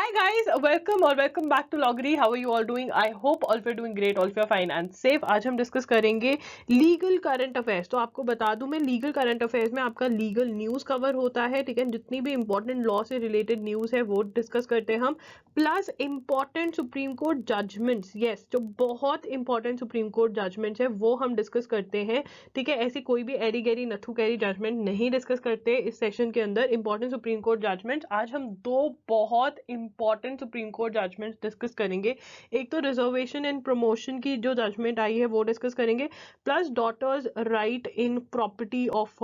Hi guys, welcome back to Loggery. How are you all doing? I hope all of you are doing great, all of you are fine and safe. आज हम discuss करेंगे legal current affairs. तो आपको बता दूं मैं legal current affairs में आपका लीगल न्यूज कवर होता है, ठीक है। जितनी भी इंपॉर्टेंट लॉ से रिलेटेड न्यूज है वो डिस्कस करते हैं हम, plus important Supreme Court judgments. Yes, जो बहुत इंपॉर्टेंट सुप्रीम कोर्ट जजमेंट्स है वो हम डिस्कस करते हैं, ठीक है। ऐसी कोई भी एडी गैरी नथु कैरी जजमेंट नहीं डिस्कस करते इस सेशन के अंदर। इंपॉर्टेंट सुप्रीम कोर्ट जजमेंट्स आज हम दो बहुत important Supreme Court judgments discuss करेंगे। एक तो रिजर्वेशन एंड प्रमोशन की जो जजमेंट आई है वो डिस्कस करेंगे, plus daughters right in property of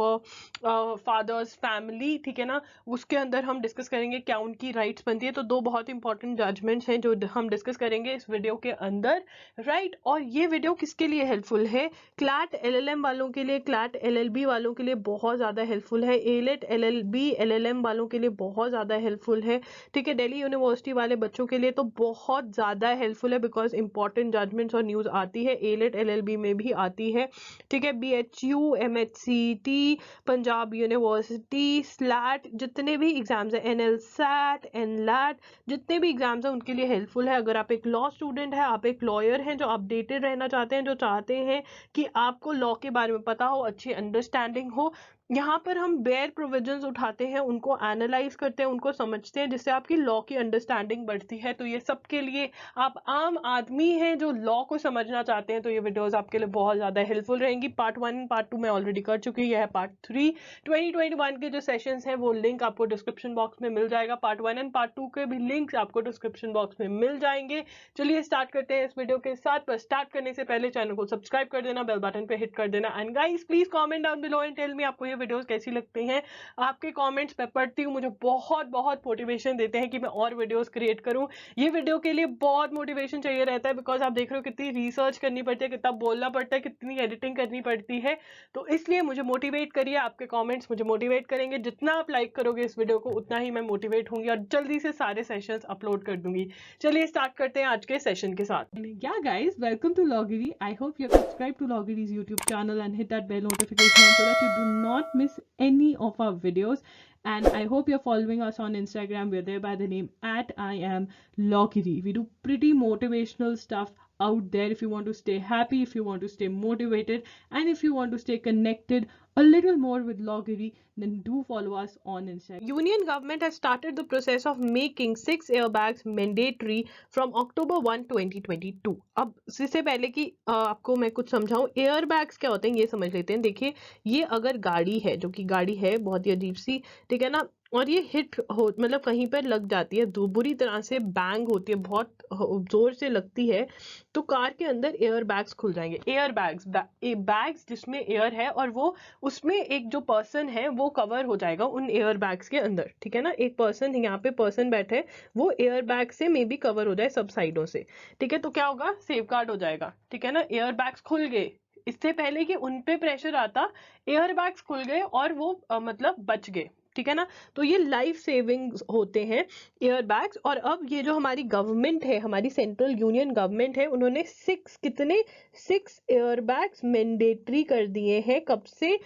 father's family, ठीक है ना। उसके अंदर हम डिस्कस करेंगे क्या उनकी राइट्स बनती है। तो दो बहुत इंपॉर्टेंट जजमेंट्स हैं जो हम डिस्कस करेंगे इस वीडियो के अंदर, राइट। और ये वीडियो किसके लिए हेल्पफुल है? क्लैट एलएलएम वालों के लिए, क्लैट एलएलबी वालों के लिए बहुत ज्यादा हेल्पफुल है, एलेट एलएलबी एलएलएम वालों के लिए बहुत ज्यादा हेल्पफुल है, ठीक है। दिल्ली यूनिवर्सिटी वाले बच्चों के लिए तो बहुत ज्यादा हेल्पफुल है, बिकॉज इंपॉर्टेंट जजमेंट्स और न्यूज आती है, एलेट एलएलबी में भी आती है, ठीक है। बीएचयू, एमएचसीटी, पंजाब यूनिवर्सिटी, स्लैट, जितने भी एग्जाम्स है, एनएलसैट, एनलैट, जितने भी एग्जाम्स हैं उनके लिए हेल्पफुल है। अगर आप एक लॉ स्टूडेंट है, आप एक लॉयर हैं जो अपडेटेड रहना चाहते हैं, जो चाहते हैं कि आपको लॉ के बारे में पता हो, अच्छी अंडरस्टैंडिंग हो, यहाँ पर हम बेयर प्रोविजंस उठाते हैं, उनको एनालाइज करते हैं, उनको समझते हैं, जिससे आपकी लॉ की अंडरस्टैंडिंग बढ़ती है। तो ये सबके लिए, आप आम आदमी हैं जो लॉ को समझना चाहते हैं, तो ये वीडियोस आपके लिए बहुत ज्यादा हेल्पफुल रहेंगी। पार्ट 1 पार्ट 2 मैं ऑलरेडी कर चुकी हूँ, यह है पार्ट 3। 2021 के जो सेशंस हैं वो लिंक आपको डिस्क्रिप्शन बॉक्स में मिल जाएगा। पार्ट 1 एंड पार्ट 2 के भी लिंक्स आपको डिस्क्रिप्शन बॉक्स में मिल जाएंगे। चलिए स्टार्ट करते हैं इस वीडियो के साथ। पर स्टार्ट करने से पहले चैनल को सब्सक्राइब कर देना, बेल बटन पे हिट कर देना, and guys please comment down below and tell me आपको ये वीडियोस कैसी लगती हैं। आपके कमेंट्स मैं पढ़ती हूँ, मुझे बहुत बहुत मोटिवेशन देते हैं कि मैं और वीडियोस क्रिएट करूँ। ये वीडियो के लिए बहुत मोटिवेशन चाहिए रहता है, बिकॉज आप देख रहे हो कितनी रिसर्च करनी पड़ती है, कितना बोलना पड़ता है, कितनी एडिटिंग करनी पड़ती है। तो इसलिए मुझे मोटिवेट करिए, आपके कमेंट्स मुझे मोटिवेट करेंगे। जितना आप लाइक करोगे इस वीडियो को उतना ही मैं मोटिवेट होंगी और जल्दी से सारे सेशंस अपलोड कर दूंगी। चलिए स्टार्ट करते हैं आज के सेशन के साथ। Yeah guys, welcome to Loggery. I hope you have subscribed to Loggery's YouTube channel and hit that bell notification so that you do not miss any of our videos. And I hope you're following us on Instagram. We're there by the name @IamLoggery. We do pretty motivational stuff out there if you want to stay happy, if you want to stay motivated, and if you want to stay connected a little more with Loggery, then do follow us on Instagram. Union government has started the process of making 6 airbags mandatory from October 1, 2022. अब इससे पहले कि आपको मैं कुछ समझाऊं, airbags क्या होते हैं ये समझ लेते हैं। देखिए, ये अगर गाड़ी है, जो कि गाड़ी है बहुत ही अजीब सी, ठीक है ना, और ये हिट हो, मतलब कहीं पर लग जाती है, बुरी तरह से बैंग होती है, बहुत जोर से लगती है, तो कार के अंदर एयर बैग्स खुल जाएंगे। एयर बैग्स, बैग्स जिसमें एयर है, और वो उसमें एक जो पर्सन है वो कवर हो जाएगा उन एयर बैग्स के अंदर, ठीक है ना। एक पर्सन, यहाँ पे पर्सन बैठे, वो एयर बैग से मे बी कवर हो जाए सब साइडों से, ठीक है। तो क्या होगा, सेफ गार्ड हो जाएगा, ठीक है ना। एयर बैग्स खुल गए, इससे पहले कि उन पे प्रेशर आता, एयर बैग्स खुल गए और वो मतलब बच गए, ठीक है ना। तो ये लाइफ सेविंग होते हैं एयर बैग्स। और अब ये जो हमारी गवर्नमेंट है, हमारी सेंट्रल यूनियन गवर्नमेंट है, उन्होंने 6 एयर बैग्स मैंडेटरी कर दिए हैं। कब से?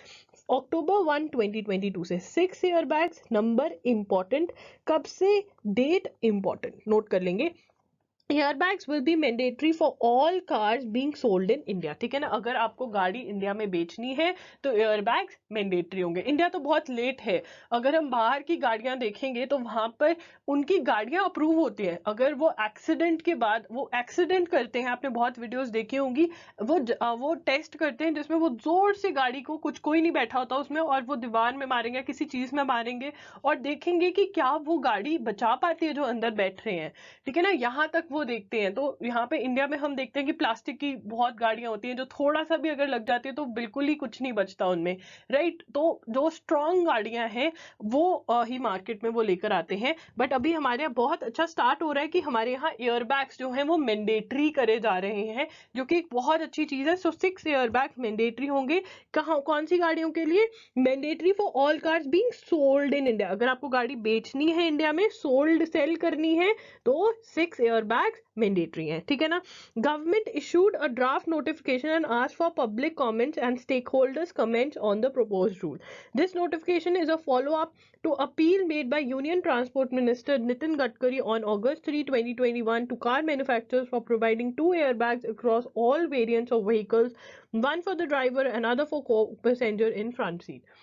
अक्टूबर 1, 2022 से 6 एयर बैग्स। नंबर इंपॉर्टेंट, कब से, डेट इंपॉर्टेंट, नोट कर लेंगे। Airbags will be mandatory for all cars being sold in India, ठीक है ना। अगर आपको गाड़ी इंडिया में बेचनी है तो एयरबैग्स मैंडेटरी होंगे। इंडिया तो बहुत लेट है, अगर हम बाहर की गाड़ियां देखेंगे तो वहां पर उनकी गाड़ियां अप्रूव होती हैं अगर वो एक्सीडेंट के बाद, वो एक्सीडेंट करते हैं, आपने बहुत वीडियोस देखी होंगी, वो टेस्ट करते हैं जिसमें वो जोर से गाड़ी को, कुछ कोई नहीं बैठा होता उसमें, और वो दीवार में मारेंगे, किसी चीज में मारेंगे, और देखेंगे कि क्या वो गाड़ी बचा पाती है जो अंदर बैठ रहे हैं, ठीक है ना। यहाँ तक वो देखते हैं। तो यहाँ पे इंडिया में हम देखते हैं कि प्लास्टिक की बहुत गाड़ियां होती हैं जो थोड़ा सा भी अगर लग जाती है तो बिल्कुल ही कुछ नहीं बचता उनमें, राइट। तो जो स्ट्रॉन्ग गाड़ियां हैं वो ही मार्केट में वो लेकर आते हैं। बट अभी हमारे यहाँ बहुत अच्छा स्टार्ट हो रहा है कि हमारे यहाँ एयरबैग्स जो हैं वो मैंडेटरी करे जा रहे हैं, जो कि एक बहुत अच्छी चीज है। सो 6 एयरबैग्स मैंडेटरी होंगे। कहाँ, कौन सी गाड़ियों के लिए? Mandatory for all cars being sold in India. अगर आपको गाड़ी बेचनी है इंडिया में, सोल्ड, सेल करनी है, तो 6 एयरबैग एयरबैग्स मैंडेटरी हैं, ठीक है ना। Government issued a draft notification and asked for public comments and stakeholders comments on the proposed rule. This notification is a follow up to appeal made by Union Transport Minister Nitin Gadkari on August 3, 2021 to car manufacturers for providing 2 airbags across all variants of vehicles, one for the driver, another for co-passenger in front seat.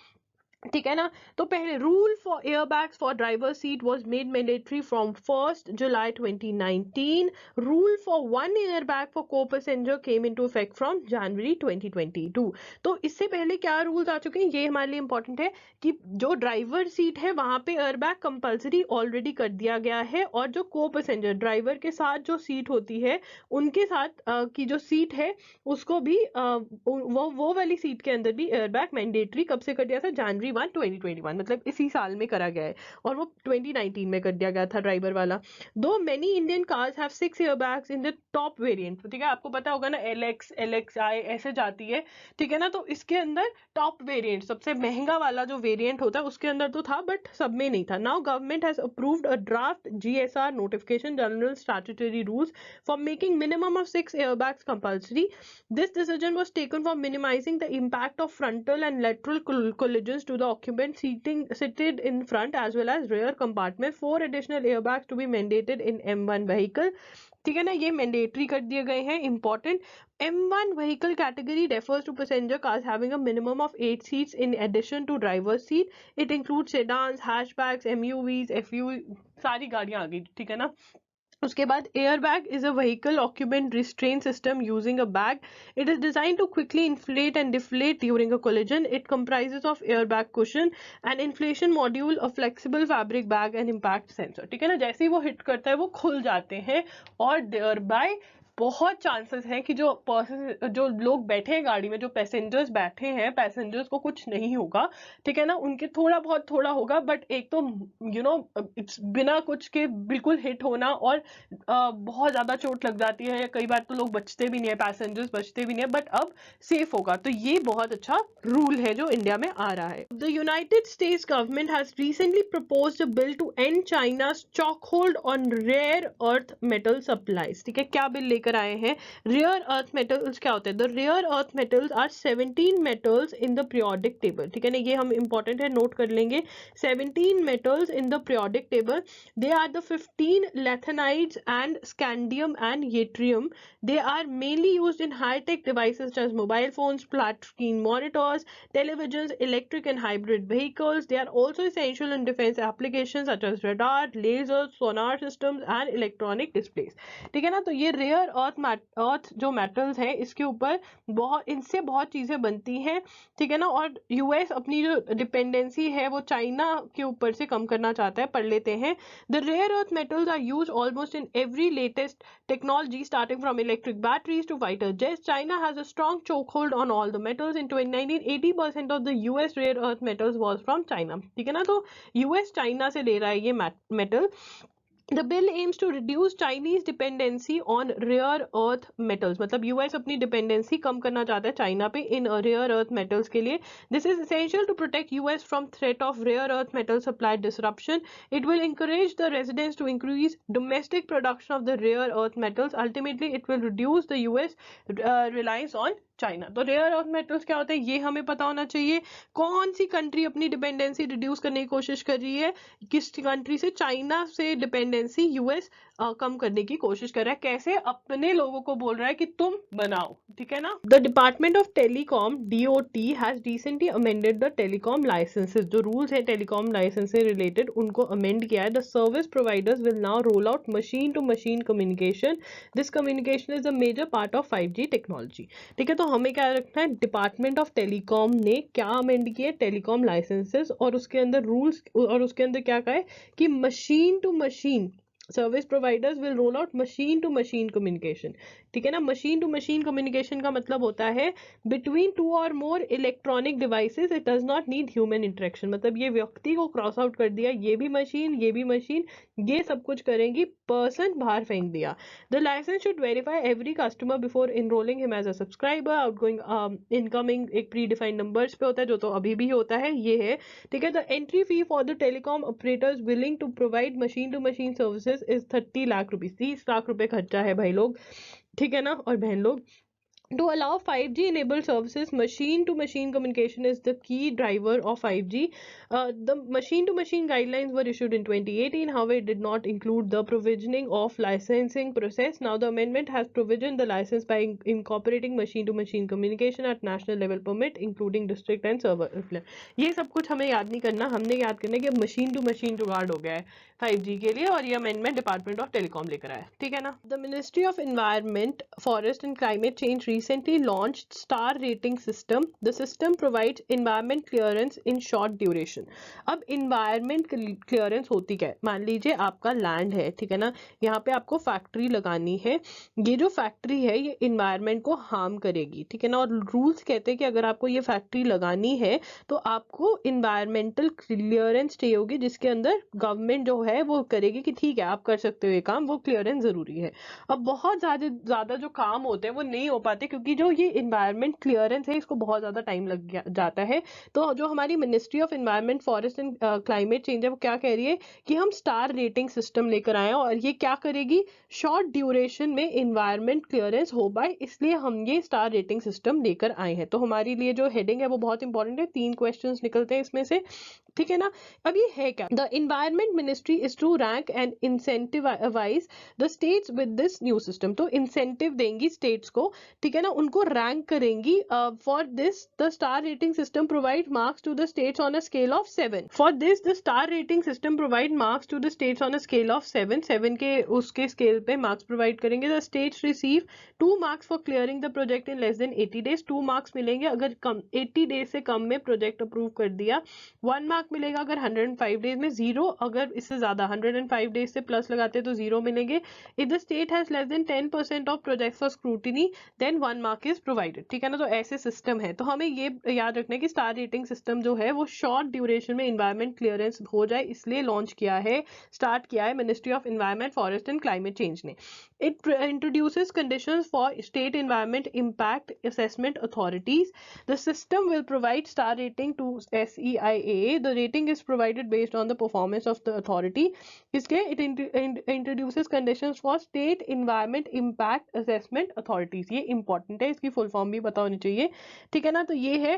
ठीक है ना। तो पहले rule for airbags for driver seat was made mandatory from 1 July 2019. Rule for 1 airbag for co passenger came into effect from January 2022. तो इससे पहले क्या rules आ चुके हैं, ये हमारे लिए इंपॉर्टेंट है कि जो ड्राइवर सीट है वहां पे एयरबैग कंपलसरी ऑलरेडी कर दिया गया है, और जो को पैसेंजर ड्राइवर के साथ जो सीट होती है उनके साथ की जो सीट है उसको भी वो वाली सीट के अंदर भी एयरबैग मैंडेटरी कब से कर दिया था, जनवरी 1, 2021, मतलब इसी साल में करा गया है, और वो 2019 में कर दिया गया था ड्राइवर वाला. दो many Indian cars have 6 airbags in the top variant, ठीक है, आपको पता होगा ना LX, LXI ऐसे जाती है, ठीक है ना. तो इसके अंदर टॉप वेरिएंट सबसे महंगा वाला जो वेरिएंट होता है उसके अंदर तो था, बट सब में नहीं था. Now government has approved a draft GSR notification general statutory rules for making minimum of 6 airbags compulsory. This decision was taken for minimizing the impact of frontal and lateral collisions to the occupant seated in front as well as rear compartment. 4 additional airbags to be mandated in M1 vehicle. ठीक है ना, ये mandatory कर दिए गए हैं. Important, M1 vehicle category refers to passenger cars having a minimum of 8 seats in addition to driver's seat. It includes sedans, hatchbacks, MUVs, FUV, सारी गाड़ियां आ गई, ठीक है ना. उसके बाद airbag is a vehicle occupant restraint system using a bag. It is design to quickly inflate and deflate during a collision. It comprises of airbag cushion and inflation module, a flexible fabric bag and impact sensor. ठीक है ना, जैसे ही वो hit करता है वो खुल जाते हैं, और देयर बाय बहुत चांसेस हैं कि जो लोग बैठे हैं गाड़ी में, जो पैसेंजर्स बैठे हैं, पैसेंजर्स को कुछ नहीं होगा, ठीक है ना. उनके थोड़ा होगा, बट एक तो इट्स बिना कुछ के बिल्कुल हिट होना, और बहुत ज्यादा चोट लग जाती है. कई बार तो लोग बचते भी नहीं है, पैसेंजर्स बचते भी नहीं है, बट अब सेफ होगा. तो ये बहुत अच्छा रूल है जो इंडिया में आ रहा है. The United States government has recently proposed a bill to end China's choke hold on rare earth metal supplies. ठीक है, क्या बिल लेकर आए हैं. रेयर अर्थ मेटल्स क्या होते हैं. The rare earth metals are 17 metals in the periodic table. ठीक है ना, ये हम इंपॉर्टेंट है, नोट कर लेंगे. 17 metals in the periodic table. They are the 15 lanthanides and scandium and yttrium. They are mainly used in high-tech devices such as mobile phones, flat screen monitors, televisions, electric and hybrid vehicles. They are also essential in defense applications such as radar, lasers, sonar systems and electronic displays. ठीक है ना, तो ये rare earth जो metals है इसके ऊपर इनसे बहुत चीजें बनती हैं. ठीक है ना, और यूएस अपनी जो डिपेंडेंसी है वो चाइना के ऊपर से कम करना चाहता है. पढ़ लेते हैं. The rare earth metals are use almost in every latest technology starting from electric batteries to fighter jets. China has a strong choke hold on all the metals. In 2019 80% of the US rare earth metals was from China. ठीक है ना, तो US China से ले रहा है ये metal. The bill aims to reduce Chinese dependency on rare earth metals. मतलब US अपनी dependency कम करना चाहता है चाइना पे इन rare earth metals के लिए. This is essential to protect US from threat of rare earth metal supply disruption. It will encourage the residents to increase domestic production of the rare earth metals. Ultimately, it will reduce the US reliance on China. तो rare earth metals क्या होते हैं ये हमें पता होना चाहिए. कौन सी कंट्री अपनी डिपेंडेंसी रिड्यूस करने की कोशिश कर रही है, किस कंट्री से, चाइना से डिपेंडेंसी यूएस कम करने की कोशिश कर रहा है. कैसे, अपने लोगों को बोल रहा है कि तुम बनाओ. ठीक है ना. The department of telecom DOT has recently amended the telecom licenses. जो रूल्स है टेलीकॉम लाइसेंस से रिलेटेड उनको अमेंड किया है. The service providers will now roll out machine to machine communication. This communication is a major part of 5G technology. ठीक है, तो हमें क्या रखना है, डिपार्टमेंट ऑफ टेलीकॉम ने क्या अमेंड किए, टेलीकॉम लाइसेंसेस, और उसके अंदर रूल्स, और उसके अंदर क्या कहा है कि machine to machine service providers will roll out machine to machine communication. ठीक है ना, मशीन टू मशीन कम्युनिकेशन का मतलब होता है बिटवीन 2 और more electronic devices. It does not need human interaction. मतलब ये व्यक्ति को क्रॉस आउट कर दिया, ये भी मशीन, ये सब कुछ करेंगी, पर्सन बाहर फेंक दिया. The license should verify every customer before enrolling him as a subscriber. Outgoing incoming एक प्री डिफाइंड नंबर्स पे होता है, जो तो अभी भी होता है, ये है. ठीक है, the entry fee for the telecom operators willing to provide machine to machine services expenditures is 30 lakh rupees, 30 lakh रुपए खर्चा है भाई लोग, ठीक है ना, और बहन लोग। To allow 5G enabled services, machine to machine communication is the key driver of 5G. The machine to machine guidelines were issued in 2018. However, it did not include the provisioning of licensing process. Now the amendment has provisioned the license by incorporating machine to machine communication at national level permit, including district and server. ये सब कुछ हमें याद नहीं करना, हमने याद करना है कि मशीन टू मशीन जुगाड़ हो गया है 5G के लिए, और ये अमेंडमेंट डिपार्टमेंट ऑफ टेलीकॉम लेकर आया, ठीक है ना। The ministry of environment, forest and climate change recently launched star rating system. The system provides environment clearance in short duration. अब environment clearance होती क्या है, मान लीजिए आपका लैंड है, ठीक है ना, यहाँ पे आपको फैक्ट्री लगानी है, ये जो फैक्ट्री है ये environment को हार्म करेगी, ठीक है ना, और रूल्स कहते हैं कि अगर आपको ये फैक्ट्री लगानी है तो आपको environmental clearance चाहिए होगी, जिसके अंदर गवर्नमेंट जो है वो करेगी कि ठीक है आप कर सकते हो ये काम, वो क्लियरेंस जरूरी है। अब बहुत ज्यादा जो काम होते हैं वो नहीं हो पाते क्योंकि जो ये इन्वायरमेंट क्लियरेंस है इसको बहुत ज्यादा टाइम लग जाता है। तो जो हमारी ministry of environment, forest and climate change है वो क्या कह रही है कि हम स्टार रेटिंग सिस्टम लेकर आए हैं, और ये क्या करेगी, शॉर्ट ड्यूरेशन में इन्वायरमेंट क्लियरेंस हो पाए, इसलिए हम ये स्टार रेटिंग सिस्टम लेकर आए हैं। तो हमारे लिए जो हेडिंग है वो बहुत इंपॉर्टेंट है, 3 क्वेश्चंस निकलते हैं इसमें से, ठीक है ना। अब ये है क्या, the environment ministry is to rank and incentivize the states with this new system. तो इंसेंटिव देंगी स्टेट्स को, ठीक है ना, उनको रैंक करेंगी। For this the star rating system provide marks to the states on a scale of 7। For this the star rating system provide marks to the states on a scale of 7 के उसके scale पे marks provide करेंगे। The states receive 2 marks for clearing the project in less than 80 days. 2 marks मिलेंगे अगर 80 days से कम में project approve कर दिया। 1 मार्क मिलेगा अगर 105 डेज में, 0 अगर इससे ज्यादा 105 डेज से प्लस लगाते तो 0 मिलेंगे। If the state has less than 10% of project for scrutiny then 1 mark is provided, ठीक है ना। तो ऐसे सिस्टम है, तो हमें ये याद रखना है कि स्टार रेटिंग सिस्टम जो है वो शॉर्ट ड्यूरेशन में इन्वायरमेंट क्लियरेंस हो जाए, इसलिए लॉन्च किया है, स्टार्ट किया है ministry of environment, forest and climate change ने। It introduces conditions for state environment impact assessment authorities. The system will provide star rating to SEIAA. The rating is provided based on the performance of the authority. इसके it introduces conditions for state environment impact assessment authorities. ये important है, इसकी full form भी पता होनी चाहिए, ठीक है ना। तो ये है,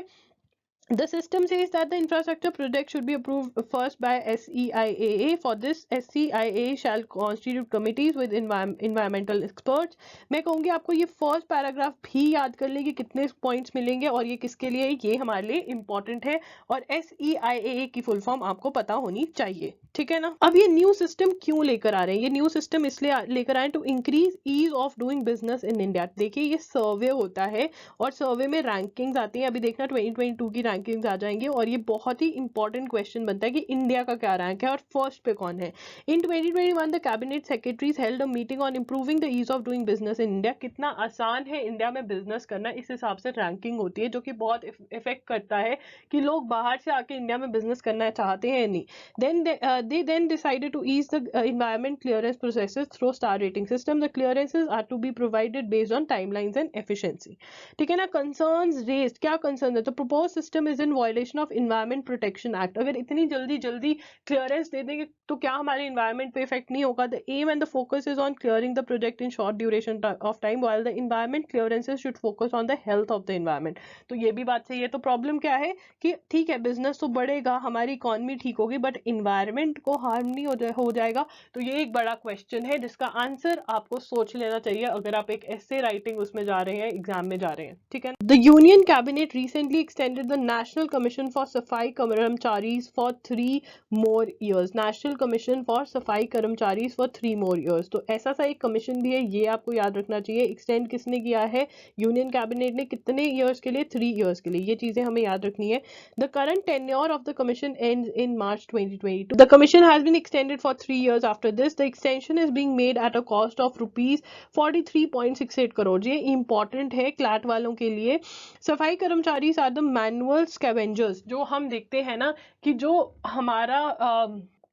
the system says that the infrastructure project should be approved first by SEIAA. For this, SEIAA shall constitute committees with environmental experts. मैं कहूँगी आपको ये फर्स्ट पैराग्राफ भी याद कर ले कि कितने पॉइंट्स मिलेंगे और ये किसके लिए, ये हमारे लिए इंपॉर्टेंट है, और SEIAA की फुल फॉर्म आपको पता होनी चाहिए, ठीक है ना। अब ये न्यू सिस्टम क्यों लेकर आ रहे हैं, ये न्यू सिस्टम इसलिए लेकर आए to increase ease of doing business in India. देखिए ये सर्वे होता है और सर्वे में रैंकिंग्स आती हैं, अभी देखना 2022 की रैंकिंग्स आ जाएंगे, और ये बहुत ही इंपॉर्टेंट क्वेश्चन बनता है कि इंडिया का क्या रैंक है और फर्स्ट पे कौन है। In 2021 the cabinet secretaries held a meeting on improving the ease of doing business in India. कितना आसान है इंडिया में बिजनेस करना, इस हिसाब से रैंकिंग होती है, जो कि बहुत इफेक्ट करता है कि लोग बाहर से आके इंडिया में बिजनेस करना चाहते हैं या नहीं। They then decided to ease the environment clearance processes through star rating system. The clearances are to be provided based on timelines and efficiency, ठीक है ना। concerns raised, क्या concern है, तो proposed system is in violation of Environment Protection Act. अगर इतनी जल्दी clearance दे देंगे तो क्या हमारे environment पे इफेक्ट नहीं होगा। The aim and the focus is on clearing the project in short duration of time, while the environment clearances should focus on the health of the environment. तो ये भी बात सही है। तो प्रॉब्लम क्या है कि ठीक है बिजनेस तो बढ़ेगा, हमारी इकोनॉमी ठीक होगी, बट इन्वायरमेंट को हार्म नहीं हो जाएगा। तो ये एक बड़ा क्वेश्चन है जिसका आंसर आपको सोच लेना चाहिए अगर आप एक एसे राइटिंग उसमें जा रहे हैं, एग्जाम में जा रहे हैं, ठीक है। The Union Cabinet recently extended the National Commission for Safai Karamcharis for 3 more years. National Commission for Safai Karamcharis for 3 more years. तो ऐसा सा एक कमीशन भी है, ये आपको याद रखना चाहिए। एक्सटेंड किसने किया है, यूनियन कैबिनेट ने, कितने ईयर्स के लिए, 3 years के लिए, ये चीजें हमें याद रखनी है। The current tenure of the commission ends in March 2022. The commission has been extended for 3 years after this. The extension is being made at a cost of rupees 43.68 crore. ये important है क्लैट वालों के लिए। सफाई कर्मचारी are the manual scavengers, जो हम देखते हैं ना कि जो हमारा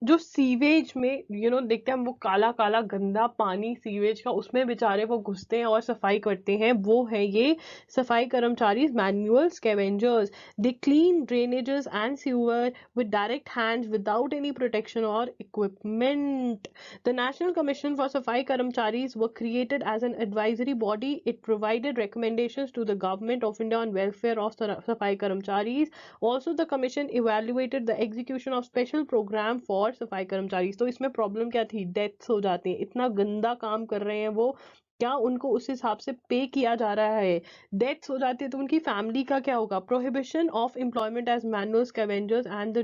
जो सीवेज में देखते हैं हम, वो काला काला गंदा पानी सीवेज का, उसमें बेचारे वो घुसते हैं और सफाई करते हैं, वो है ये सफाई कर्मचारी, manual scavengers. They clean drainages and sewer with direct hands without any protection or equipment. The National Commission for Safai Karamcharis were created as an advisory body. It provided recommendations to the Government of India on welfare of Safai Karamcharis. Also, the commission evaluated the execution of special program for Safai Karamcharis. तो इसमें problem क्या थी? Deaths हो जाती हैं, इतना गंदा काम कर रहे हैं वो, क्या उनको उस हिसाब से पे किया जा रहा है? डेथ्स हो जाती है तो उनकी फैमिली का क्या होगा? Prohibition of employment as manual scavengers and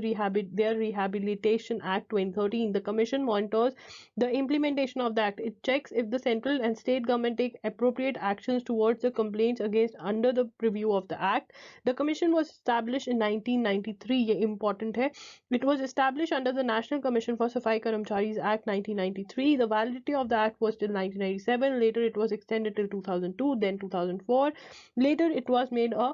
their Rehabilitation Act 2013. The commission monitors the implementation of the act. It checks if the central and state government take appropriate actions towards the complaints against under the review of the act. The commission was established in 1993. ये important है. It was established under the National Commission for Safai Karamcharis Act 1993. The validity of the act was till 1997. Later it was extended till 2002, then 2004. Later it was made a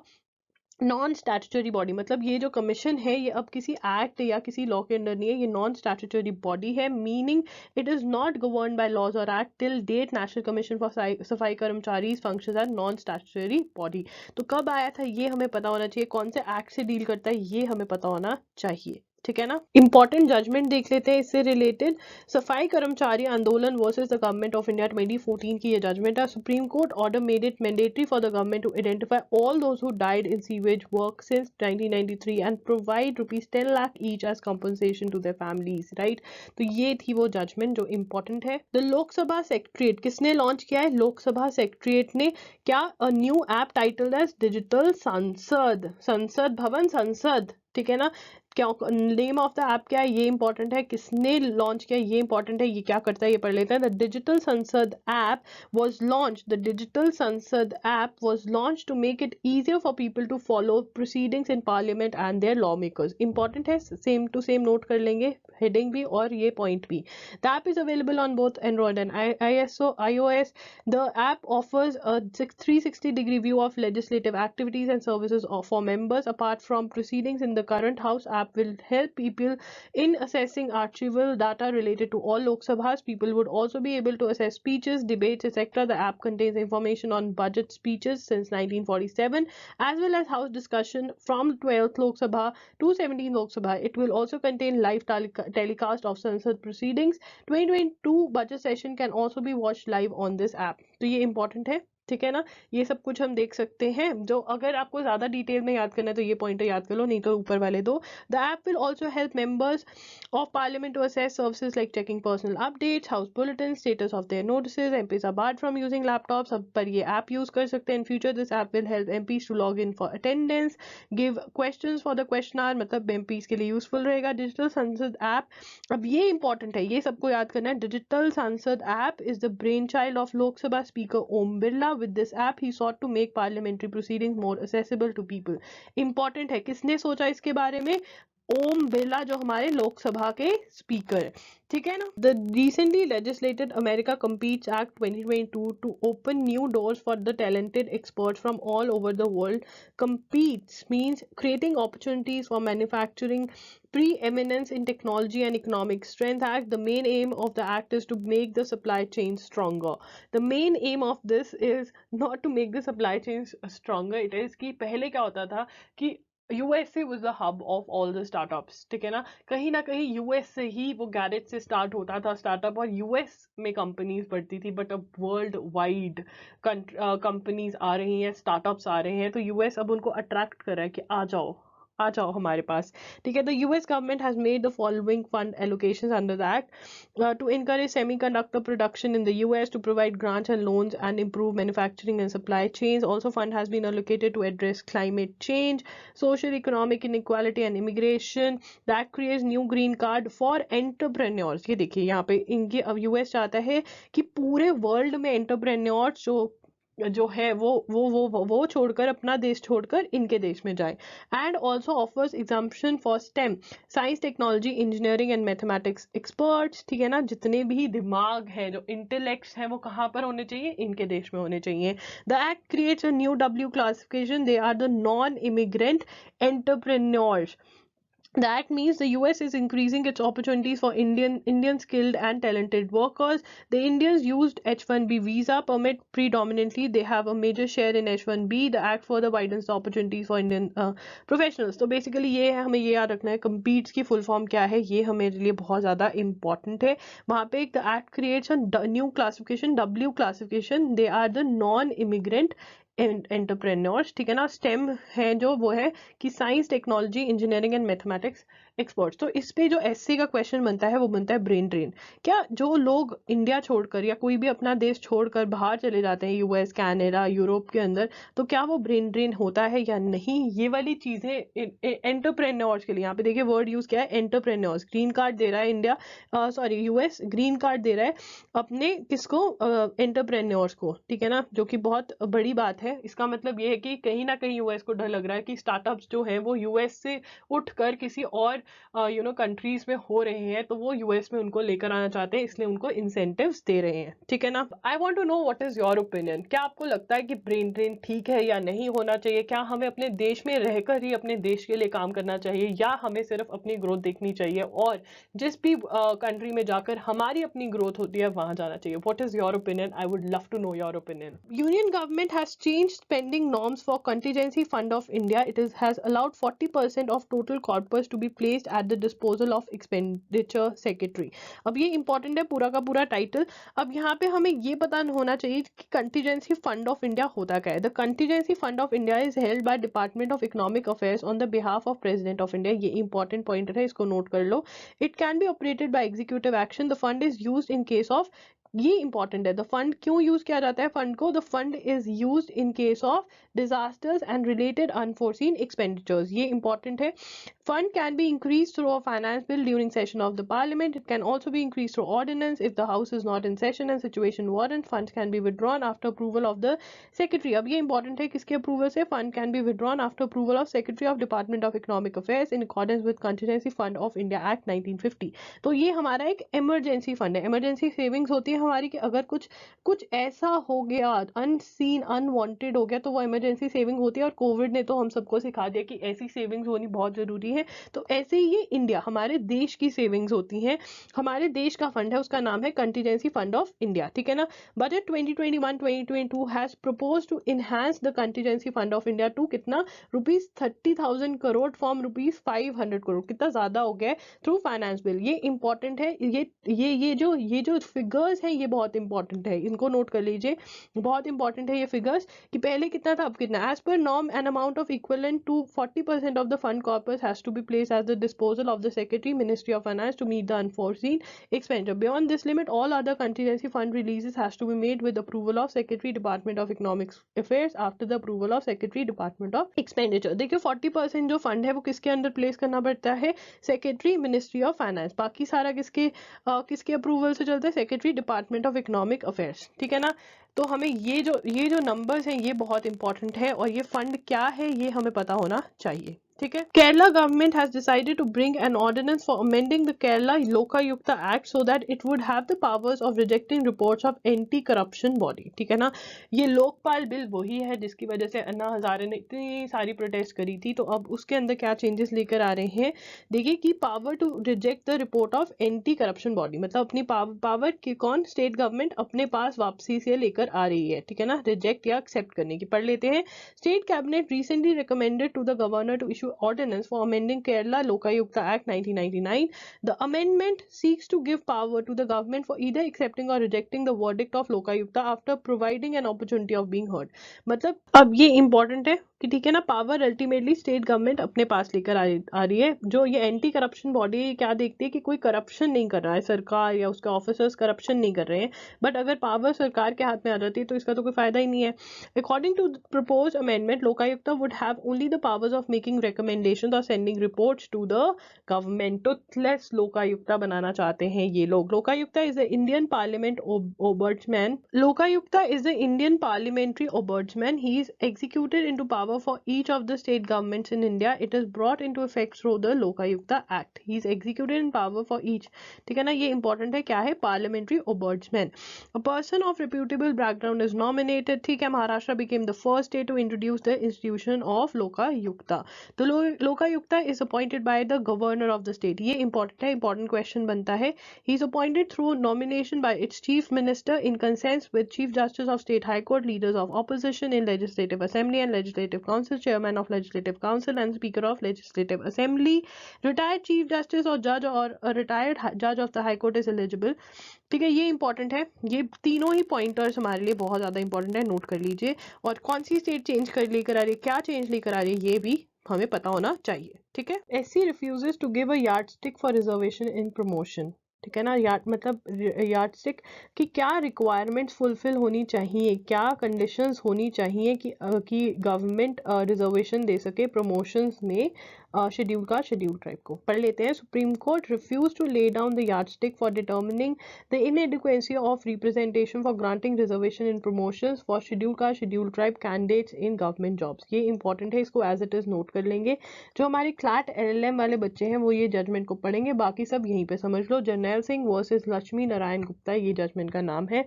non statutory body. मतलब ये जो commission है ये अब किसी act या किसी law के अंडर नहीं है, ये नॉन स्टैट्यूटरी बॉडी है, meaning it is not govern by laws और act. Till date National Commission for Safai Karamchari functions as non statutory body. तो कब आया था ये हमें पता होना चाहिए, कौन से एक्ट से डील करता है ये हमें पता होना चाहिए, ठीक है ना। इंपॉर्टेंट जजमेंट देख लेते हैं इससे related. Safai Karamchari Andolan versus the government of India 2014 की ये जजमेंट है। Supreme court order made it mandatory for the government to identify all those who died in sewage work since 1993 and provide ₹10 lakh each as compensation to their families, right. तो ये थी वो judgement जो important है। The Lok Sabha secretariat किसने launch किया है? Lok Sabha secretariat ने। क्या? A new app titled as digital संसद, संसद भवन, संसद, ठीक है ना। क्या नेम ऑफ द ऐप क्या है? ये इंपॉर्टेंट है। किसने लॉन्च किया? ये इंपॉर्टेंट है। ये क्या करता है ये पढ़ लेते हैं। द डिजिटल संसद app was launched. The digital Sansad app was launched to make it easier for people to follow proceedings in parliament and their lawmakers. Important है, सेम टू सेम नोट कर लेंगे, हेडिंग भी और ये point भी। The app is available on both Android and iOS. The app offers a 360-degree view of legislative activities and services for members. Apart from proceedings in the current house, app will help people in assessing archival data related to all Lok Sabhas. People would also be able to assess speeches, debates, etc. The app contains information on budget speeches since 1947 as well as house discussion from 12th Lok Sabha to 17th Lok Sabha. It will also contain live telecast of Sansad proceedings. 2022 budget session can also be watched live on this app. तो ये important है, ठीक है ना। ये सब कुछ हम देख सकते हैं। जो अगर आपको ज्यादा डिटेल में याद करना है तो ये पॉइंट याद कर लो, नहीं तो ऊपर वाले दो। The app will also help members of parliament to assess services like checking personal updates, house bulletins, status of their notices. MPs are barred from using laptops, अब पर ये app use कर सकते हैं। In future this app will help MPs to log in for attendance, give questions for the question hour, मतलब MPs के लिए useful रहेगा। Digital Sansad app, अब ये important है, ये सबको याद करना है। Digital Sansad app is the brainchild of Lok Sabha Speaker Om Birla. With this app he sought to make parliamentary proceedings more accessible to people. Important है, किसने सोचा इसके बारे में? ओम बिरला, जो हमारे लोकसभा के स्पीकर, ठीक है ना। The recently legislated America competes act 2022 to open new doors for the talented experts from all over the world. Competes means creating opportunities for manufacturing pre-eminence in technology and economic strength act. The main aim of the act is to make the supply chain stronger. The main aim of this is not to make the supply chains stronger. It is कि पहले क्या होता था कि USA was the hub of all the startups, ठीक है ना कहीं यूएस से ही वो गैरेज से स्टार्ट होता था स्टार्टअप, और यूएस में कंपनीज बढ़ती थी। बट अब वर्ल्ड वाइड कंपनीज आ रही हैं, स्टार्टअप्स आ रहे हैं, तो यूएस अब उनको अट्रैक्ट कर रहा है कि आ जाओ हमारे पास, ठीक है। The US government has made the following fund allocations under the act to encourage semiconductor production in the US, to provide grants and loans and improve manufacturing and supply chains. Also, fund has been allocated to address climate change, social economic inequality and immigration. That creates new green card for entrepreneurs. ये देखिए यहाँ पे इनके अब US चाहता है कि पूरे वर्ल्ड में एंटरप्रेन्योर्स जो है वो छोड़कर, अपना देश छोड़कर इनके देश में जाए। And also offers exemption for stem, science, technology, engineering and mathematics experts, ठीक है ना। जितने भी दिमाग है, जो इंटेलेक्ट्स हैं, वो कहाँ पर होने चाहिए? इनके देश में होने चाहिए। The act creates a new W classification, they are the non immigrant entrepreneurs. The act means the US is increasing its opportunities for Indian skilled and talented workers. The Indians used H-1B visa permit predominantly. They have a major share in H-1B. The act further widens the opportunities for Indian professionals. तो basically ये है, हमें ये याद रखना है competes की full form क्या है, ये हमारे लिए बहुत ज़्यादा इंपॉर्टेंट है. वहाँ पे the act creates a new classification, W classification. They are the non immigrant entrepreneurs. ठीक है ना. स्टेम है जो, वो है कि science, technology, engineering and mathematics experts. तो इस पे जो एससी का क्वेश्चन बनता है वो बनता है ब्रेन ड्रेन. क्या जो लोग इंडिया छोड़कर या कोई भी अपना देश छोड़कर बाहर चले जाते हैं, यूएस, कनाडा, यूरोप के अंदर, तो क्या वो ब्रेन ड्रेन होता है या नहीं, ये वाली चीजें एंटरप्रेन्योर्स के लिए. यहाँ पे देखिए वर्ड यूज किया है, एंटरप्रेन्योर्स. ग्रीन कार्ड दे रहा है India, sorry US green card दे रहा है अपने किसको, एंटरप्रेन्योर्स को. ठीक है ना, जो कि बहुत बड़ी बात है. इसका मतलब ये है कि कहीं ना कहीं यूएस को डर लग रहा है कि स्टार्टअप्स जो हैं वो यूएस से उठकर किसी और कंट्रीज में हो रहे हैं, तो वो यूएस में उनको लेकर आना चाहते हैं, इसलिए उनको इंसेंटिव्स दे रहे हैं. ठीक है ना. I want to know what is your opinion. क्या आपको लगता है कि ब्रेन ड्रेन ठीक है या नहीं होना चाहिए? क्या हमें अपने देश में रहकर ही अपने देश के लिए काम करना चाहिए, या हमें सिर्फ अपनी ग्रोथ देखनी चाहिए और जिस भी कंट्री में जाकर हमारी अपनी ग्रोथ होती है वहां जाना चाहिए? What is your opinion? I would love to know your opinion. Union government has changed spending norms for contingency fund of India. It has allowed 40% of total corpus to be placed at the disposal of expenditure secretary. अब ये important है पूरा का पूरा title. अब यहाँ पे हमें ये पता होना चाहिए कि कंटीजेंसी फंड ऑफ इंडिया होता क्या है. The contingency fund of India is held by Department of economic Affairs on the behalf of President of India. ये इंपॉर्टेंट पॉइंट है, इसको नोट कर लो. It can be operated by executive action. The fund is used in case of, ये important है, the fund क्यों use किया जाता है फंड को. The fund is used in case of disasters and related unforeseen expenditures. ये important है. Fund can be increased through a finance bill during session of the parliament. It can also be increased through ordinance if the house is not in session and situation warrant. Funds can be withdrawn after approval of the secretary. अब ये important है, किसके approval से? Fund can be withdrawn after approval of secretary of department of economic affairs in accordance with contingency fund of India Act 1950. तो ये हमारा एक emergency fund है. emergency savings होती है हमारी कि अगर कुछ ऐसा हो गया, अनसीन अनवांटेड हो गया, तो वो इमरजेंसी सेविंग होती है. और कोविड ने तो हम सबको सिखा दिया कि ऐसी सेविंग्स होनी बहुत जरूरी है. तो ऐसे ही ये इंडिया, हमारे देश की सेविंग्स होती हैं, हमारे देश का फंड है, उसका नाम है कंटीजेंसी फंड ऑफ इंडिया. ठीक है ना. Budget 2021-2022 has propose to enhance the contingency fund of India to कितना, ₹30,000 करोड़ फ्रॉम ₹500 करोड़. कितना ज्यादा हो गया थ्रू फाइनेंस बिल. ये इंपॉर्टेंट है. ये जो फिगर्स हैं ये बहुत इंपॉर्टेंट है, इनको नोट कर लीजिए. बहुत इंपॉर्टेंट है ये फिगर्स कि पहले कितना था अब कितना. As per norm an amount of equivalent to 40% of the fund corpus has to be placed at the disposal of the secretary, ministry of finance, to meet the unforeseen expenditure. Beyond this limit all other contingency fund releases has to be made with approval of secretary, department of economic affairs after the approval of secretary, department of expenditure. देखिए 40% जो fund है वो किसके अंदर place करना पड़ता है? Secretary, ministry of finance. बाकी सारा किसके अप्रूवल से चलता है? Secretary, department of economic affairs. ठीक है ना. तो हमें ये जो नंबर्स हैं ये बहुत इंपॉर्टेंट है, और ये फंड क्या है ये हमें पता होना चाहिए. ठीक है. Kerala government has decided to bring an ordinance for amending the Kerala Lokayukta act so that it would have the powers of rejecting reports of anti corruption body. ठीक है ना. ये लोकपाल बिल वही है जिसकी वजह से अन्ना हजारे ने इतनी सारी प्रोटेस्ट करी थी. तो अब उसके अंदर क्या चेंजेस लेकर आ रहे हैं, देखिए कि power to reject the report of anti corruption body, मतलब अपनी पावर की कौन, स्टेट गवर्नमेंट अपने पास वापसी से लेकर आ रही है. ठीक है ना. रिजेक्ट या एक्सेप्ट करने की. पढ़ लेते हैं. State cabinet recently recommended to the governor to ordinance for amending Kerala Lokayukta Act 1999. The amendment seeks to give power to the government for either accepting or rejecting the verdict of Lokayukta after providing an opportunity of being heard. मतलब अब ये important है कि ठीक है ना, power ultimately state government अपने पास लेकर आ रही है. जो ये एंटी करप्शन बॉडी क्या देखती है कि कोई करप्शन नहीं कर रहा है, सरकार या उसके ऑफिसर्स करप्शन नहीं कर रहे हैं. बट अगर पावर सरकार के हाथ में आ जाती है तो इसका तो कोई फायदा ही नहीं है. According to propose amendment, Lokayukta would have only the powers of making recommendations or sending reports to the government. तो लेट्स लोकायुक्ता बनाना चाहते हैं ये लोग. Lokayukta is the Indian Parliament ombudsman. Lokayukta is the Indian parliamentary ombudsman. He is executed into power power for each of the state governments in India. It is brought into effect through the Lokayukta Act. He is executed in power for each. ठीक है ना, ये important है, क्या है, parliamentary ombudsman. A person of reputable background is nominated. ठीक है, Maharashtra became the first state to introduce the institution of Lokayukta. तो Lokayukta is appointed by the governor of the state. ये important है, important question बनता है. He is appointed through nomination by its chief minister in consent with Chief Justice of State High Court, leaders of opposition in Legislative Assembly and Legislative Council, Chairman of Legislative Council and Speaker of Legislative Assembly. Retired Chief Justice or Judge or a retired Judge of the High Court is eligible. ठीक है, ये important है, ये तीनों ही pointers हमारे लिए बहुत ज़्यादा इंपॉर्टेंट है, नोट कर लीजिए. और कौन सी स्टेट चेंज कर लेकर आ रही है, क्या चेंज लेकर आ रही है, ये भी हमें पता होना चाहिए. ठीक है. SC refuses to give a yardstick for reservation in promotion. ठीक है ना, यार्डस्टिक की क्या रिक्वायरमेंट्स फुलफिल होनी चाहिए, क्या कंडीशंस होनी चाहिए कि गवर्नमेंट रिजर्वेशन दे सके प्रमोशंस में शेड्यूल ट्राइब को. पढ़ लेते हैं. Supreme court refuse to lay down the yardstick for determining the inadequacy of representation for granting reservation in promotions for schedule tribe candidates in government jobs. ये important है, इसको as it is note कर लेंगे. जो हमारे CLAT LLM वाले बच्चे हैं वो ये जजमेंट को पढ़ेंगे, बाकी सब यहीं पे समझ लो. जर्नैल सिंह वर्सेस लक्ष्मी नारायण गुप्ता, ये जजमेंट का नाम है.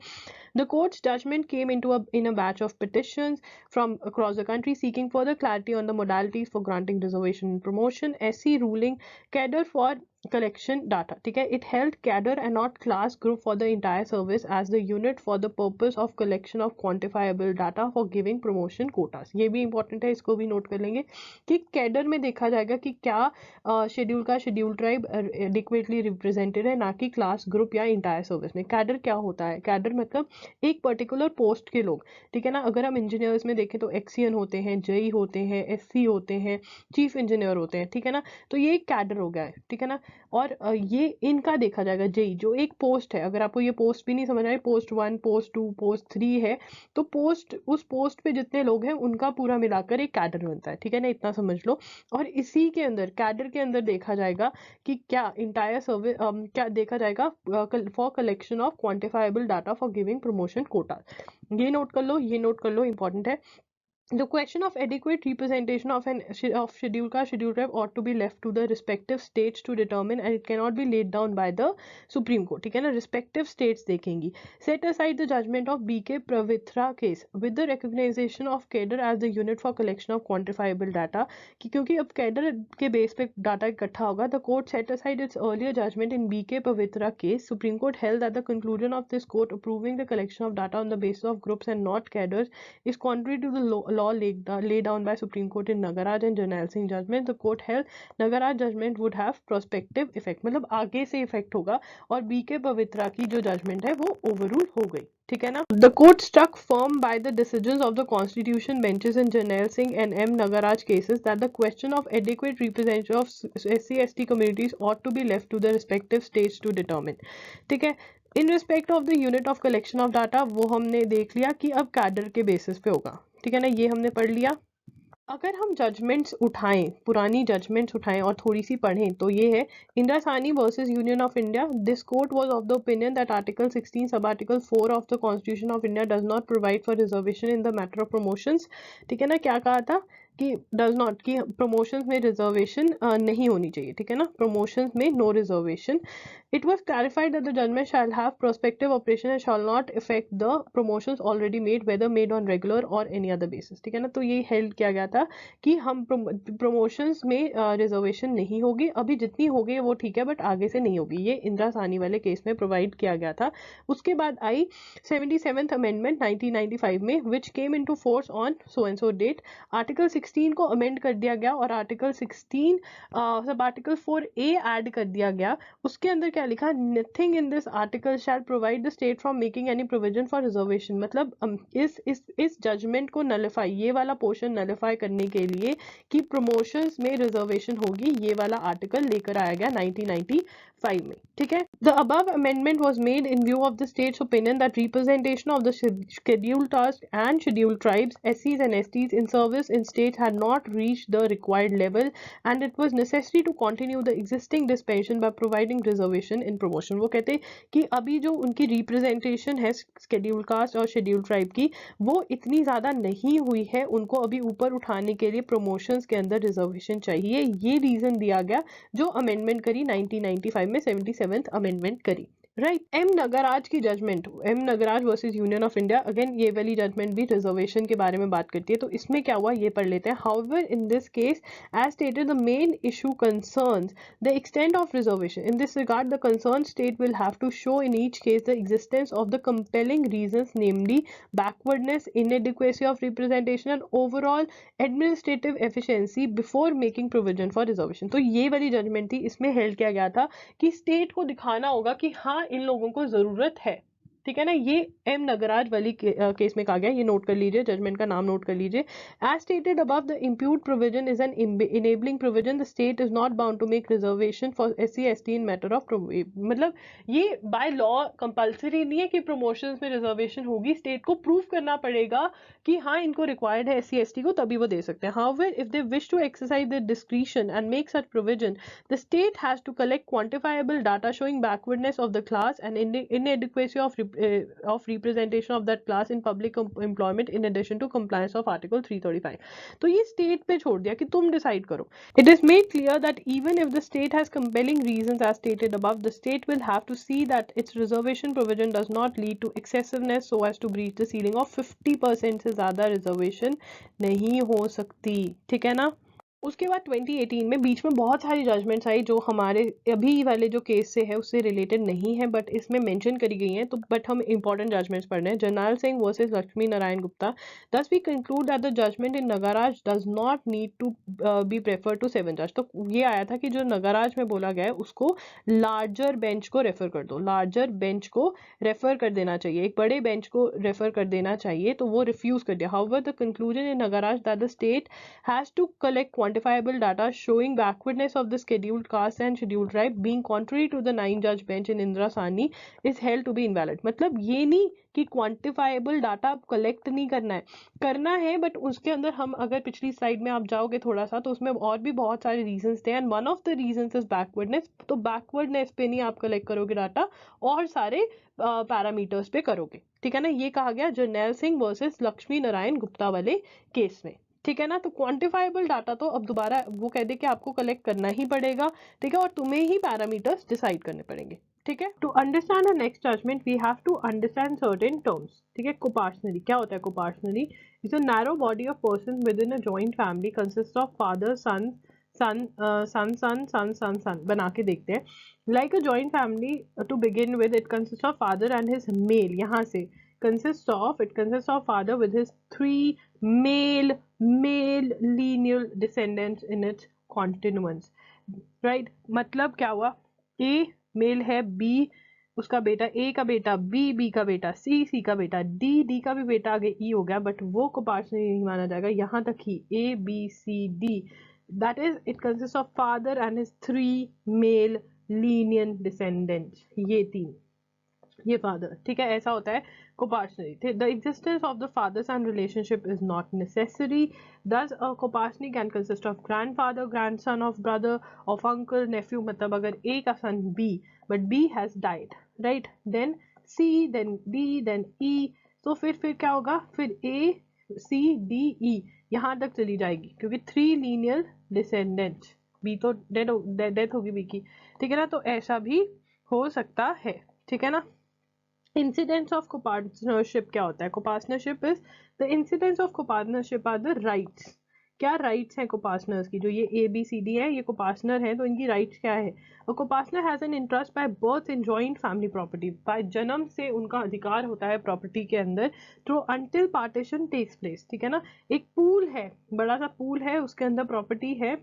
The court's judgment came in a batch of petitions from across the country seeking further clarity on the modalities for granting reservation and promotion. SC ruling cadre for collection data. ठीक है, it held cadre and not class group for the entire service as the unit for the purpose of collection of quantifiable data for giving promotion quotas. ये भी important है, इसको भी note कर लेंगे कि cadre में देखा जाएगा कि क्या शेड्यूल ट्राइब adequately represented है, ना कि क्लास ग्रुप या इंटायर सर्विस में. cadre क्या होता है, cadre मतलब एक पर्टिकुलर पोस्ट के लोग. ठीक है ना, अगर हम इंजीनियर्स में देखें तो एक्सीएन होते हैं, जेई होते हैं, SC होते हैं, चीफ इंजीनियर होते हैं. ठीक है ना, तो ये एक कैडर हो गया है. ठीक है ना, और ये इनका देखा जाएगा. जेई जो एक पोस्ट है, अगर आपको ये पोस्ट भी नहीं समझ आए, पोस्ट 1, पोस्ट 2, पोस्ट 3 है, तो उस पोस्ट पे जितने लोग हैं उनका पूरा मिलाकर एक कैडर बनता है. ठीक है ना, इतना समझ लो. और इसी के अंदर कैडर के अंदर देखा जाएगा कि क्या इंटायर सर्विस क्या देखा जाएगा for collection of quantifiable data for giving promotion quota. ये नोट कर लो, इंपॉर्टेंट है. The question of adequate representation of scheduled tribe ought to be left to the respective states to determine, and it cannot be laid down by the Supreme Court. ठीक है ना, respective states देखेंगी. Set aside the judgment of BK Pavitra case with the recognition of cadre as the unit for collection of quantifiable data. क्योंकि अब cadre के base पे data इकट्ठा होगा. The court set aside its earlier judgment in BK Pavitra case. Supreme Court held that the conclusion of this court approving the collection of data on the basis of groups and not cadres is contrary to the law laid down by Supreme Court in Nagaraj and Jarnail Singh judgment. The court held Nagaraj judgment would have prospective effect, मतलब आगे से effect होगा, और BK पवित्रा की जो judgement है वो overrule हो गई. ठीक है ना. The court stuck firm by the decisions of the constitution benches in Jarnail Singh and M. Nagaraj cases that the question of adequate representation of SC/ST communities ought to be left to the respective states to determine. ठीक है. In respect of the unit of collection of data वो हमने देख लिया कि अब cadre के basis पे होगा. ठीक है ना, ये हमने पढ़ लिया. अगर हम जजमेंट्स उठाएं, पुरानी जजमेंट्स उठाएं और थोड़ी सी पढ़ें तो ये है Indira Sawhney versus union of India. This court was of the opinion that article 16 sub article 4 of the constitution of India does not provide for reservation in the matter of promotions. ठीक है ना, क्या कहा था कि डज नॉट, कि promotions में reservation नहीं होनी चाहिए. ठीक है ना, प्रमोशंस में no reservation. It was clarified that the judgment shall have prospective operation and shall not affect the promotions already made, whether made on regular or any other basis. ठीक है ना, तो ये हेल्ड किया गया था कि हम प्रमोशंस में रिजर्वेशन नहीं होगी. अभी जितनी हो गई वो ठीक है, बट आगे से नहीं होगी. ये इंदिरा साहनी वाले केस में प्रोवाइड किया गया था. उसके बाद आई 77th अमेंडमेंट 1995 में, which came into force on so and so date. Article 16 को अमेंड कर दिया गया और article 16 sub article 4A add कर दिया गया. उसके अंदर क्या लिखा, nothing in this article shell provide the state from making any provision for reservation. मतलब इस जजमेंट को नलिफाई, ये वाला पोर्शन नलिफाई करने के लिए कि प्रमोशंस में रिजर्वेशन होगी, ये वाला आर्टिकल लेकर आया गया 1995 में. ठीक है. The above amendment was made in view of the states opinion that representation of the scheduled caste and scheduled tribes, SCs and STs in service in state states had not reached the required level and it was necessary to continue the existing dispensation by providing reservation in promotion. वो कहते कि अभी जो उनकी representation है schedule caste और schedule tribe की वो इतनी ज़्यादा नहीं हुई है, उनको अभी ऊपर उठाने के लिए प्रमोशंस के अंदर रिजर्वेशन चाहिए. ये रीज़न दिया गया जो अमेंडमेंट करी 1995 में, 77th अमेंडमेंट करी. राइट. एम नगराज की judgement, M Nagaraj versus union of India, again ये वाली जजमेंट भी रिजर्वेशन के बारे में बात करती है. तो इसमें क्या हुआ ये पढ़ लेते हैं. However in this case as stated the main issue concerns the extent of reservation. In this regard the concern state will have to show in each case the existence of the compelling reasons, namely backwardness, inadequacy of representation and overall administrative efficiency before making provision for reservation. तो ये वाली judgement थी. इसमें held किया गया था कि state को दिखाना होगा कि हाँ इन लोगों को जरूरत है. ठीक है ना. ये एम नगराज वाली केस में कहा गया. ये नोट कर लीजिए, जजमेंट का नाम नोट कर लीजिए. As stated above the impugned provision is an enabling provision. The state is not bound to make reservation for SC/ST in matter of, मतलब ये बाय लॉ कंपल्सरी नहीं है कि प्रमोशंस में रिजर्वेशन होगी. स्टेट को प्रूव करना पड़ेगा कि हाँ इनको रिक्वायर्ड है SC/ST को, तभी वो दे सकते हैं. However if they wish to exercise their discretion and make such provision, the state has to collect quantifiable data showing backwardness of the class and inadequacy of representation of that class in public employment in addition to compliance of Article 335. तो ये state पे छोड़ दिया कि तुम decide करो. It is made clear that even if the state has compelling reasons as stated above, the state will have to see that its reservation provision does not lead to excessiveness so as to breach the ceiling of 50% से ज़्यादा reservation नहीं हो सकती. ठीक है ना. उसके बाद 2018 में बीच में बहुत सारी जजमेंट्स आई जो हमारे अभी वाले जो केस से है उससे रिलेटेड नहीं है, बट इसमें मेंशन करी गई हैं. तो बट हम इंपॉर्टेंट जजमेंट्स पढ़ रहे हैं. Jarnail Singh versus Lakshmi Narayan Gupta. Thus we conclude that the judgement in Nagaraj does not need to be prefer to 7 जज. तो ये आया था कि जो नगराज में बोला गया है उसको लार्जर बेंच को रेफर कर दो, लार्जर बेंच को रेफर कर देना चाहिए, एक बड़े बेंच को रेफर कर देना चाहिए. तो वो रिफ्यूज कर दिया. However the conclusion in Nagaraj that the state has to collect quantifiable data showing backwardness of the scheduled caste and scheduled tribe being contrary to the 9-judge bench in Indira Sahni is held to be invalid. मतलब ये नहीं कि quantifiable data collect नहीं करना है but उसके अंदर हम अगर पिछली स्लाइड में आप जाओगे थोड़ा सा तो उसमें और भी बहुत सारे रीजंस थे and one of the reasons is backwardness. तो बैकवर्डनेस पे नहीं आप कलेक्ट करोगे डाटा और सारे पैरामीटर्स पे करोगे. ठीक है ना. ये कहा गया जरनैल सिंह वर्सेस लक्ष्मी नारायण गुप्ता वाले केस में. ठीक है ना. तो क्वांटिफाइबल डाटा तो अब दोबारा वो कह दे कि आपको कलेक्ट करना ही पड़ेगा. ठीक है. और तुम्हें ही पैरामीटर्स डिसाइड करने पड़ेंगे. ठीक है. To understand the next judgment we have to understand certain terms. ठीक है. कोपार्शनली क्या होता है? Coparcenary is a narrow body of person within a joint family consist of father son son बना के देखते हैं. Like a joint family to begin with it consist of father and his male. यहाँ से it consists of father with his 3 male lineal descendants in its continuance. right. मतलब क्या हुआ? A mail है, B उसका बेटा, A का बेटा, B का बेटा, C का बेटा, D का भी बेटा, आगे E हो गया. बट वो को पार्शनली नहीं माना जाएगा. यहाँ तक ही A B C D, that is it consists of father and his 3 male lineal descendants. ये 3, ये फादर. ठीक है. ऐसा होता है coparcenary. The existence of the fathers and relationship is not necessary. Thus a coparcenary can consist of grandfather, grandson of brother, of uncle, nephew. मतलब अगर A का son B but B has died, right, then C, then D, then E. तो फिर क्या होगा? फिर A C D E यहाँ तक चली जाएगी क्योंकि 3 लीनियर डिसेंडेंट्स. B तो डेथ होगी B की. ठीक है ना. तो ऐसा भी हो सकता है. ठीक है ना. इंसिडेंट्स ऑफ कोपार्टनरशिप क्या होता है? Copartnership is the incidents of copartnership are the rights. क्या राइट्स हैं कोपार्टनर्स की? जो ये ABCD है ये कोपार्टनर है तो इनकी राइट्स क्या है? और copartner has an interest by birth in joint family property. By जन्म से उनका अधिकार होता है प्रॉपर्टी के अंदर तो अंटिल पार्टीशन टेक्स प्लेस. ठीक है ना. एक पूल है, बड़ा सा पूल है, उसके अंदर प्रॉपर्टी है.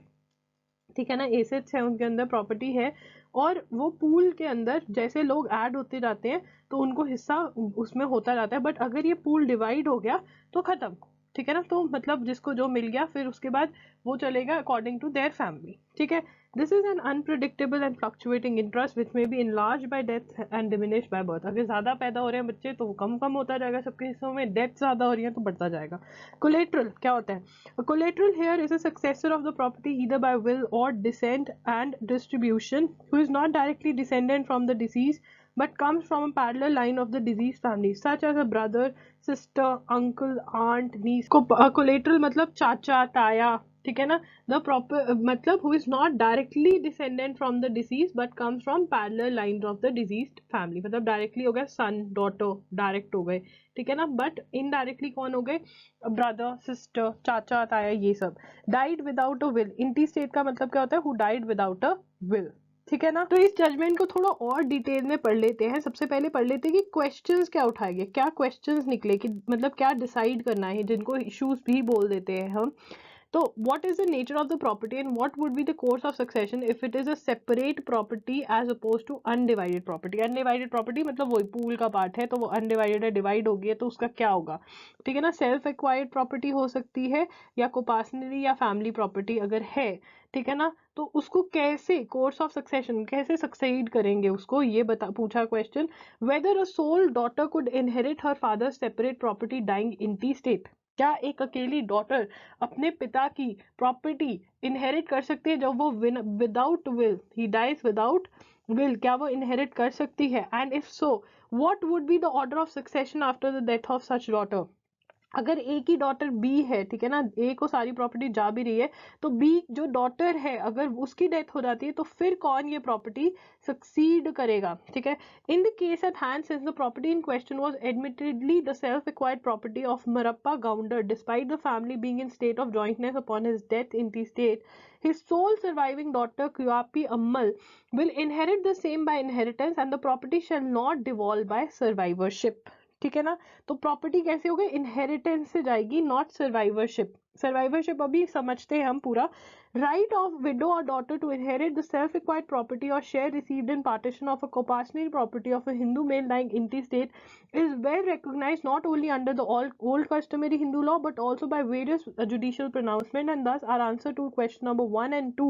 ठीक है ना. एसेट्स है उनके अंदर, प्रॉपर्टी है, और वो पूल के अंदर जैसे लोग ऐड होते जाते हैं तो उनको हिस्सा उसमें होता जाता है. बट अगर ये पूल डिवाइड हो गया तो खत्म. ठीक है ना. तो मतलब जिसको जो मिल गया फिर उसके बाद वो चलेगा अकॉर्डिंग टू देयर फैमिली. ठीक है. This is an unpredictable and fluctuating interest which may be enlarged by death and diminished by birth. अगर ज्यादा पैदा हो रहे हैं बच्चे तो वो कम कम होता जाएगा सबके हिस्सों में, डेथ ज्यादा हो रही है तो बढ़ता जाएगा. कोलेट्रल क्या होता है? Collateral heir is a successor of the property either by will or descent and distribution who is not directly descendant from the deceased but comes from a parallel line of the diseased family, such as a brother, sister, uncle, aunt, niece. Collateral मतलब चाचा, ताया, ठीक है ना. The proper मतलब who is not directly descendant from the deceased but comes from parallel lines of the deceased family. मतलब directly हो गया son, daughter, direct हो गए, ठीक है ना. But indirectly कौन हो गए? brother, sister, चाचा, ताया, ये सब. Died without a will. Intestate का मतलब क्या होता है? Who died without a will. ठीक है ना. तो इस जजमेंट को थोड़ा और डिटेल में पढ़ लेते हैं. सबसे पहले पढ़ लेते हैं कि क्वेश्चंस क्या उठाए गए, क्या क्वेश्चंस निकले, कि मतलब क्या डिसाइड करना है, जिनको इश्यूज भी बोल देते हैं हम. तो what is the nature of the property and what would be the course of succession if it is a separate property as opposed to undivided property. undivided property मतलब वही पूल का पार्ट है तो वो undivided है, divide हो गई है तो उसका क्या होगा, ठीक है ना. सेल्फ एक्वायर्ड प्रॉपर्टी हो सकती है या कोपासनरी या फैमिली प्रॉपर्टी अगर है, ठीक है ना. तो उसको कैसे कोर्स ऑफ सक्सेशन कैसे सक्सेड करेंगे उसको ये पूछा question. Whether a sole daughter could inherit her father separate property dying intestate. क्या एक अकेली डॉटर अपने पिता की प्रॉपर्टी इनहेरिट कर सकती है जब वो without will, he dies without will, क्या वो इनहेरिट कर सकती है? And if so what would be the order of succession after the death of such daughter. अगर ए की डॉटर बी है, ठीक है ना, ए को सारी प्रॉपर्टी जा भी रही है तो बी जो डॉटर है अगर उसकी डेथ हो जाती है तो फिर कौन ये प्रॉपर्टी सक्सीड करेगा, ठीक है. In the case at hand since the property in question was admittedly the self acquired property of Marappa Gounder despite the family being in state of jointness upon his death intestate, his sole surviving daughter Kuapi Ammal will inherit the same by inheritance and the property shall not devolve by survivorship. ठीक है ना. तो property कैसे हो गई? Inheritance से जाएगी, not survivorship. Survivorship अभी समझते हैं हम पूरा. Right of widow or daughter to inherit the self acquired property or share received in partition of a coparcenary property of a Hindu male dying intestate is well recognized not only under the old customary Hindu law but also by various judicial pronouncement, and thus our answer to question number 1 and 2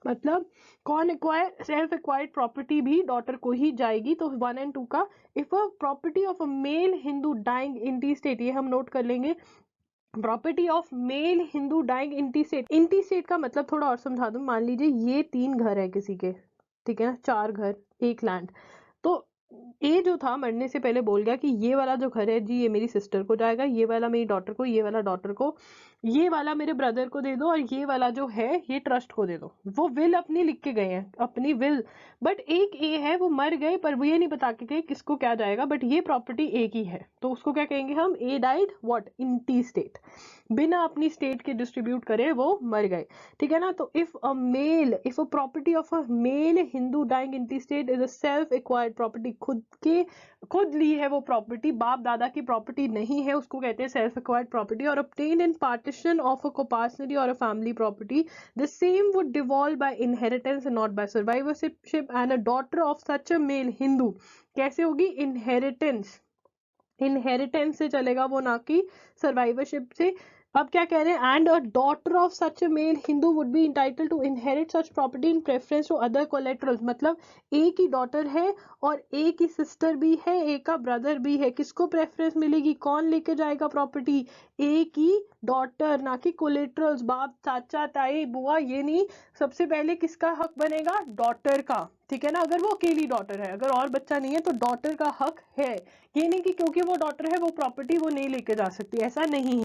मतलब कौन acquire self acquired property भी daughter को ही जाएगी. तो 1 and 2 का if a property of a male Hindu dying intestate, ये हम नोट कर लेंगे. Property of male Hindu dying intestate. Intestate का मतलब थोड़ा और समझा दूं. मान लीजिए ये 3 घर है किसी के, ठीक है ना, 4 घर 1 लैंड. तो ए जो था मरने से पहले बोल गया कि ये वाला जो घर है जी ये मेरी सिस्टर को जाएगा, ये वाला मेरी डॉटर को, ये वाला डॉटर को, ये वाला मेरे ब्रदर को दे दो और ये वाला जो है ये ट्रस्ट को दे दो. वो विल अपनी लिख के गए हैं, अपनी विल. बट एक ए है वो मर गए पर वो ये नहीं बता के गए किसको क्या जाएगा, बट ये प्रॉपर्टी ए की है तो उसको क्या कहेंगे हम? ए डाइड व्हाट इंटी स्टेट, बिना अपनी स्टेट के डिस्ट्रीब्यूट करे वो मर गए, ठीक है ना. तो if a property of a male Hindu dying intestate is a self acquired property, खुद ली है वो प्रॉपर्टी, बाप दादा की प्रॉपर्टी नहीं है, उसको कहते हैं सेल्फ एक्वायर्ड प्रॉपर्टी. और obtained in partition of a coparcenary or a family property, the same would devolve by inheritance and not by survivorship, and a daughter of such a male Hindu कैसे होगी? Inheritance से चलेगा वो, ना कि survivorship से. अब क्या कह रहे हैं? And a daughter of such a male Hindu would be entitle to inherit such property in preference to other collaterals. मतलब ए की डॉटर है और ए की सिस्टर भी है, ए का ब्रदर भी है, किसको प्रेफरेंस मिलेगी? कौन लेके जाएगा प्रॉपर्टी? ए की डॉटर, ना कि कोलेट्रल्स, बाप चाचा ताई बुआ, ये नहीं. सबसे पहले किसका हक बनेगा? डॉटर का, ठीक है ना. अगर वो अकेली डॉटर है, अगर और बच्चा नहीं है तो डॉटर का हक है. ये नहीं कि क्योंकि वो डॉटर है वो प्रॉपर्टी वो नहीं लेके जा सकती, ऐसा नहीं है.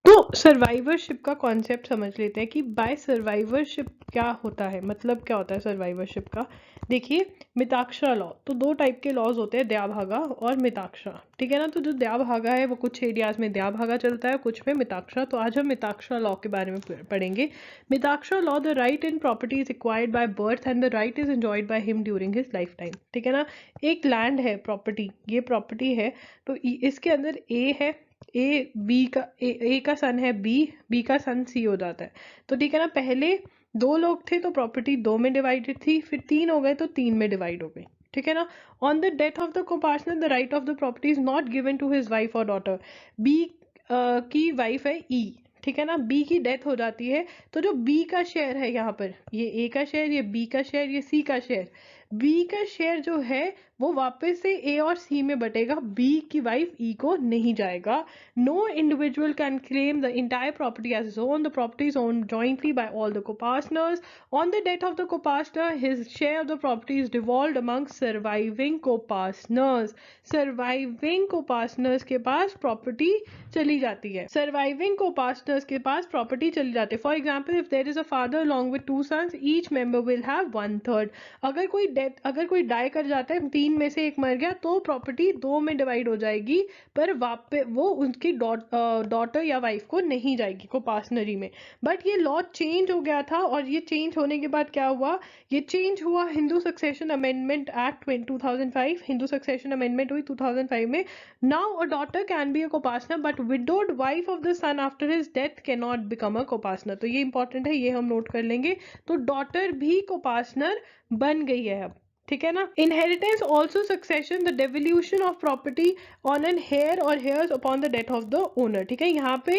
तो सर्वाइवरशिप का कॉन्सेप्ट समझ लेते हैं कि बाय सर्वाइवरशिप क्या होता है, मतलब क्या होता है सर्वाइवरशिप का. देखिए मिताक्षरा लॉ, तो 2 टाइप के लॉज होते हैं, दयाभागा और मिताक्षरा, ठीक है ना. तो जो दयाभागा है वो कुछ एरियाज में दयाभागा चलता है, कुछ में मिताक्षरा. तो आज हम मिताक्षरा लॉ के बारे में पढ़ेंगे. Mitakshara law, the right in property is acquired by birth and the right is enjoyed by him during his life time, ठीक है ना. एक लैंड है प्रॉपर्टी, ये प्रॉपर्टी है, तो इसके अंदर ए है, ए का सन है बी का सन सी हो जाता है. तो ठीक है ना, पहले 2 लोग थे तो प्रॉपर्टी 2 में डिवाइडेड थी, फिर 3 हो गए तो 3 में डिवाइड हो गई, ठीक है ना. On the death of the coparcener the right of the property is not given to his wife और डॉटर. बी की वाइफ है ई, ठीक है ना, बी की डेथ हो जाती है, तो जो बी का शेयर है यहाँ पर, ये ए का शेयर, ये बी का शेयर, ये सी का शेयर, बी का शेयर जो है वो वापस से ए और सी में बटेगा, बी की वाइफ ई को नहीं जाएगा। No individual can claim the entire property as his own, the property is owned jointly by all the co-partners. On the death of the co-partner, his share of the property is devolved among surviving co-partners. Surviving co-partners के पास property चली जाती है, surviving co-partners के पास property चली जाती है। For example, if there is a father along with 2 sons, each member will have 1/3. अगर कोई डाई कर जाता है, 3 में से एक मर गया, तो प्रॉपर्टी 2 में डिवाइड हो जाएगी, पर वापस वो उनकी डॉटर या वाइफ को नहीं जाएगी co-partnery में। बट ये लॉ चेंज हो गया था, और ये चेंज होने के बाद क्या हुआ, ये चेंज हुआ Hindu succession amendment act 2005, Hindu succession amendment हुई 2005 में। Now a daughter can be a co-partner, but widowed wife of the son after his death cannot become a co-partner. तो ये इंपॉर्टेंट है, ये हम नोट कर लेंगे। तो डॉटर भी co-partner बन गई है अब, ठीक है ना। Inheritance also succession, the devolution of property on an heir or heirs upon the death of the owner, ठीक है। यहाँ पे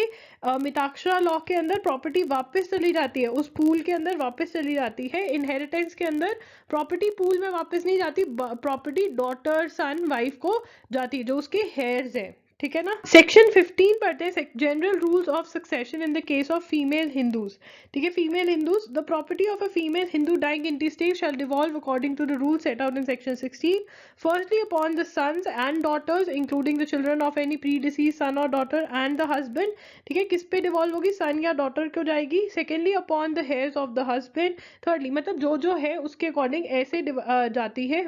मिताक्षरा लॉ के अंदर प्रॉपर्टी वापस चली जाती है, उस पूल के अंदर वापस चली जाती है। इनहेरिटेंस के अंदर प्रॉपर्टी पूल में वापस नहीं जाती, प्रॉपर्टी डॉटर सन वाइफ को जाती है, जो उसके हेयर्स है, ठीक है ना। सेक्शन 15 पढ़ते हैं, general rules of succession in the case of female Hindus, ठीक है। Female Hindus, the property of a female Hindu dying intestate shall devolve according to the rule set out in section 16, firstly upon the sons and daughters including the children of any predeceased son or daughter and the husband, ठीक है। किस पे devolve होगी, सन या daughter को जाएगी। Secondly upon the hairs of the husband, thirdly मतलब जो है उसके अकॉर्डिंग ऐसे जाती है।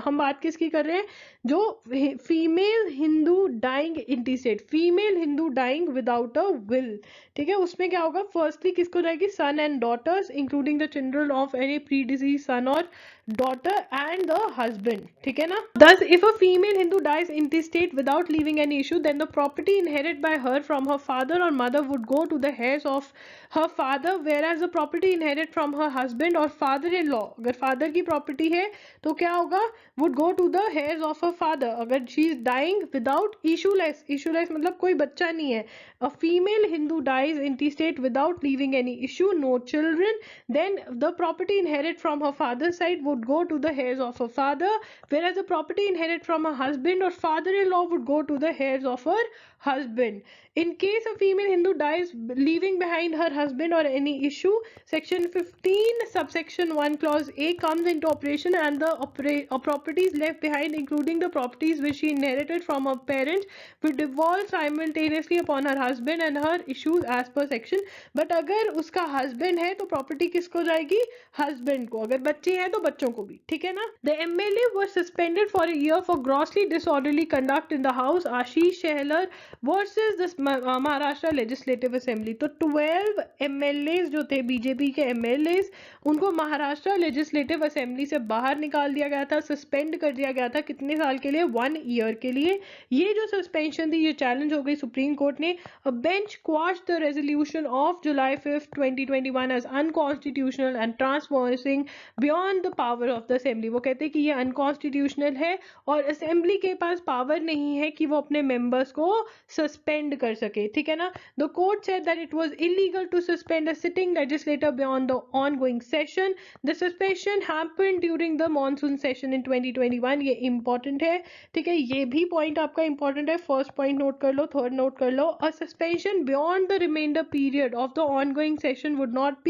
हम बात किसकी कर रहे हैं, जो female Hindu dying intestate, female Hindu dying without a will, ठीक है, उसमें क्या होगा, फर्स्टली किसको जाएगी, son and daughters including the children of any predeceased son or daughter and the husband, ठीक है ना। Thus, if a female Hindu dies intestate without leaving any issue, then the property inherited by her from her father or mother would go to the heirs of her father, whereas the property inherited from her husband or father-in-law, अगर father की property है तो क्या होगा, would go to the heirs of her father, अगर she is dying without issueless, issueless मतलब कोई बच्चा नहीं है, a female Hindu dies intestate without leaving any issue, no children, then the property inherited from her father's side would go to the heirs of her father, whereas the property inherited from her husband or father-in-law would go to the heirs of her husband. In case a female Hindu dies leaving behind her husband or any issue, section 15 subsection 1 clause A comes into operation, and the properties left behind including the properties which she inherited from her parents will devolve simultaneously upon her husband and her issues as per section. But अगर उसका husband है तो property किसको जाएगी, husband को, अगर बच्चे हैं तो बच्चों को भी, ठीक है ना। The MLA was suspended for a year for grossly disorderly conduct in the house, Ashish Shelar versus the Maharashtra legislative assembly. तो 12 MLAs जो थे बीजेपी के MLAs, उनको महाराष्ट्र लेजिस्लेटिव असेंबली से बाहर निकाल दिया गया था, सस्पेंड कर दिया गया था, कितने साल के लिए, 1 ईयर के लिए। ये जो सस्पेंशन थी ये चैलेंज हो गई सुप्रीम कोर्ट ने। A bench quashed the resolution of July 5, 2021 as unconstitutional and transgressing beyond the power of the assembly. वो कहते हैं कि ये अनकॉन्स्टिट्यूशनल है और असेंबली के पास पावर नहीं है कि वो अपने मेंबर्स को सस्पेंड कर सके, ठीक है ना। The court said that it was illegal to suspend a sitting legislator beyond the ongoing session. The suspension happened during the monsoon session in 2021। ये इंपॉर्टेंट है, ठीक है, ये भी पॉइंट आपका इंपॉर्टेंट है। फर्स्ट पॉइंट नोट कर लो, थर्ड नोट कर लो। A suspension beyond the remainder period of the ongoing session would not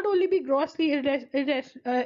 only be grossly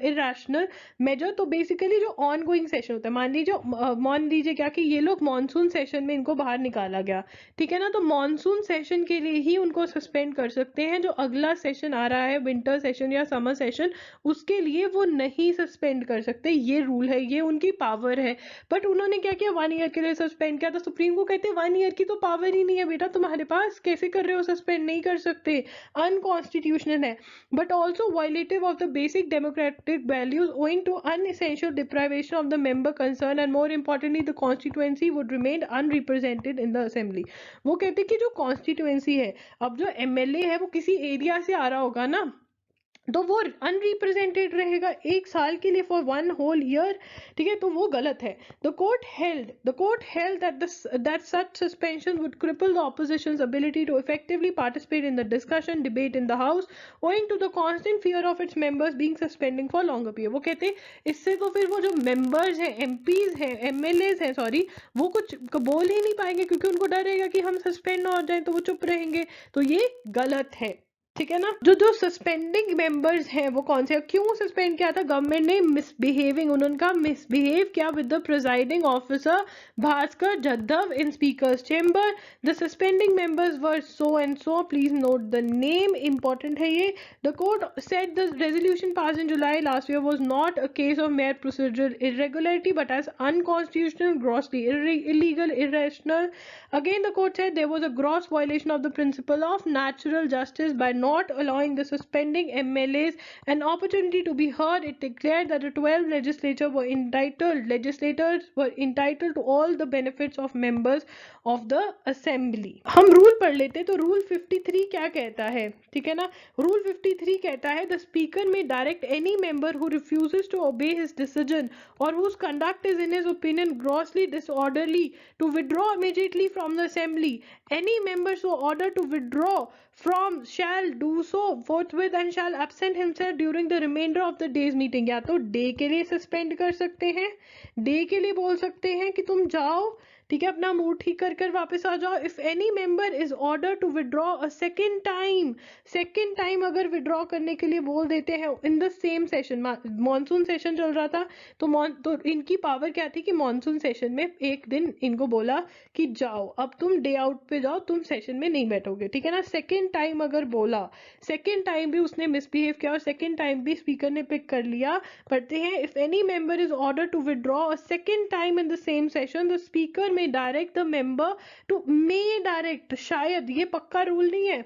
irrational measure. तो बेसिकली जो ऑनगोइंग सेशन होता है, मान लीजिए क्या कि ये लोग मॉनसून सेशन में इनको बाहर निकाला गया, ठीक है ना, तो मॉनसून सेशन के लिए ही उनको सस्पेंड कर सकते हैं। जो अगला सेशन आ रहा है, विंटर सेशन या समर सेशन, उसके लिए वो नहीं सस्पेंड कर सकते। ये रूल है, ये उनकी पावर है। बट उन्होंने क्या किया, 1 ईयर के लिए सस्पेंड किया। तो सुप्रीम को कहते हैं 1 ईयर की तो पावर ही नहीं है बेटा तुम्हारे पास, कैसे कर रहे हो, सस्पेंड नहीं कर सकते, अनकॉन्स्टिट्यूशनल है। But also violative of the basic democratic values owing to unessential deprivation of the member concern and more importantly the constituency would remain unrepresented in the assembly. वो कहते हैं कि जो कॉन्स्टिट्यूएंसी है, अब जो MLA है वो किसी एरिया से आ रहा होगा ना, तो वो अनरिप्रेजेंटेड रहेगा 1 साल के लिए फॉर 1 whole year, ठीक है, तो वो गलत है. The court held that such suspension would cripple the opposition's ability to effectively participate in the discussion debate in the house owing to the constant fear of its members being suspending for longer period. वो कहते हैं इससे तो फिर वो जो members हैं, MPs हैं, एमएलएज हैं, सॉरी, वो कुछ बोल ही नहीं पाएंगे क्योंकि उनको डर रहेगा कि हम सस्पेंड ना हो जाए, तो वो चुप रहेंगे. तो ये गलत है, ठीक है ना. जो जो सस्पेंडिंग मेंबर्स हैं वो कौन से, क्यों सस्पेंड किया था गवर्नमेंट ने, मिसबिहेविंग, उन्होंने मिसबिहेव किया with the presiding officer Bhaskar Jadhav in speakers chamber. The suspending members were so and so, please note the name, important है ये. The court said the resolution pass in July last year was not a case of mere procedural irregularity but as unconstitutional, grossly illegal, irrational. Again, the court said there was a gross violation of the principle of natural justice by not allowing the suspending MLAs an opportunity to be heard. It declared that the 12 legislators were entitled to all the benefits of members of the assembly. हम rule पढ़ लेते, तो rule 53 क्या कहता है, ठीक है ना. रूल 53 कहता है the speaker may direct any member who refuses to obey his decision or whose conduct is in his opinion grossly disorderly to withdraw immediately from the assembly. Any member so ordered to withdraw from shall do so forthwith and shall absent himself during the remainder of the day's meeting. या तो day के लिए suspend कर सकते हैं, day के लिए बोल सकते हैं कि तुम जाओ, ठीक है, अपना मूड ठीक कर कर वापस आ जाओ. If any member is order to withdraw a second time अगर विड्रॉ करने के लिए बोल देते हैं in the same session, monsoon session चल रहा था, तो इनकी पावर क्या थी कि मॉनसून सेशन में एक दिन इनको बोला कि जाओ अब तुम डे आउट पे जाओ, तुम सेशन में नहीं बैठोगे, ठीक है ना. सेकेंड टाइम अगर बोला, सेकेंड टाइम भी उसने मिसबिहेव किया और सेकेंड टाइम भी स्पीकर ने पिक कर लिया. पढ़ते हैं if any member is order to withdraw a second time in the same session the speaker may direct the member to, may direct, शायद, ये पक्का रूल नहीं है,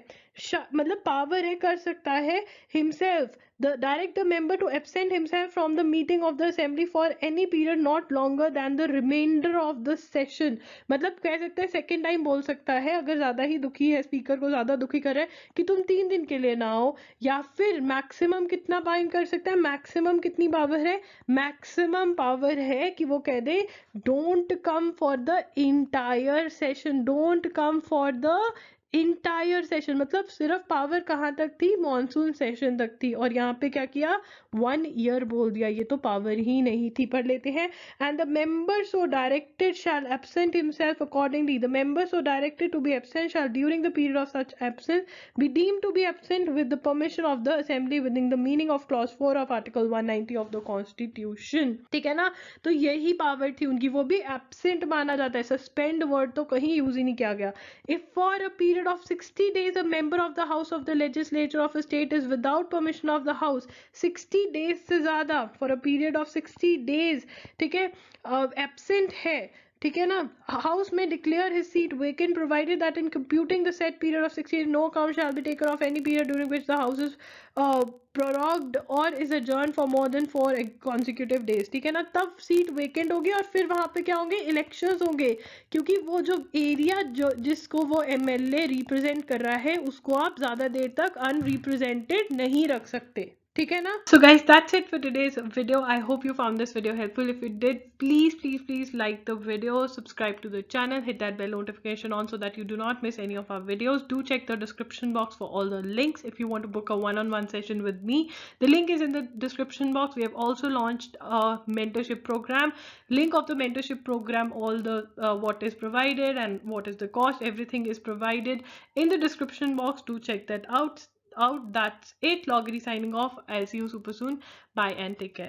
मतलब पावर है, कर सकता है, himself direct the member to absent himself from the meeting of the assembly for any period not longer than the remainder of the session. मतलब कह सकते हैं सेकेंड टाइम बोल सकता है अगर ज्यादा ही दुखी है, स्पीकर को ज्यादा दुखी कर रहा है कि तुम 3 दिन के लिए ना आओ. या फिर मैक्सिमम कितना बाइंड कर सकता है, मैक्सिमम कितनी पावर है, मैक्सिमम पावर है कि वो कह they don't come for the entire session, don't come for the entire session. मतलब सिर्फ पावर कहाँ तक थी, मॉनसून सेशन तक थी, और यहाँ पे क्या किया, 1 year बोल दिया, ये तो पावर ही नहीं थी. पढ़ लेते हैं. And the member so directed shall absent himself accordingly. The member so directed to be absent shall during the period of such absence be deemed to be absent with the permission of the assembly within the meaning of clause 4 of article 190 of the constitution, ठीक है ना. तो यही power थी उनकी, वो भी absent माना जाता है, सस्पेंड वर्ड तो कहीं यूज ही नहीं किया गया. If for a period of 60 days a member of the house of the legislature of a state is without permission of the house, 60 days से ज्यादा, for a period of 60 days, ठीक है, absent है, ठीक है ना, हाउस में declare his seat vacant provided that in computing the set period of 60 no account shall be taken of any period during which the house is prorogued or is adjourned for more than 4 consecutive days, ठीक है ना. तब seat vacant होगी और फिर वहां पे क्या होंगे, इलेक्शंस होंगे, क्योंकि वो जो एरिया जो जिसको वो एमएलए रिप्रेजेंट कर रहा है उसको आप ज्यादा देर तक अनरिप्रेजेंटेड नहीं रख सकते, ठीक है ना. So guys, that's it for today's video. I hope you found this video helpful. If you did, please like the video, subscribe to the channel, hit that bell notification on so that you do not miss any of our videos. Do check the description box for all the links if you want to book a one-on-one session with me. The link is in the description box. We have also launched a mentorship program. Link of the mentorship program, all the what is provided and what is the cost, everything is provided in the description box. Do check that out. That's it. Loggery signing off. I'll see you super soon. Bye and take care.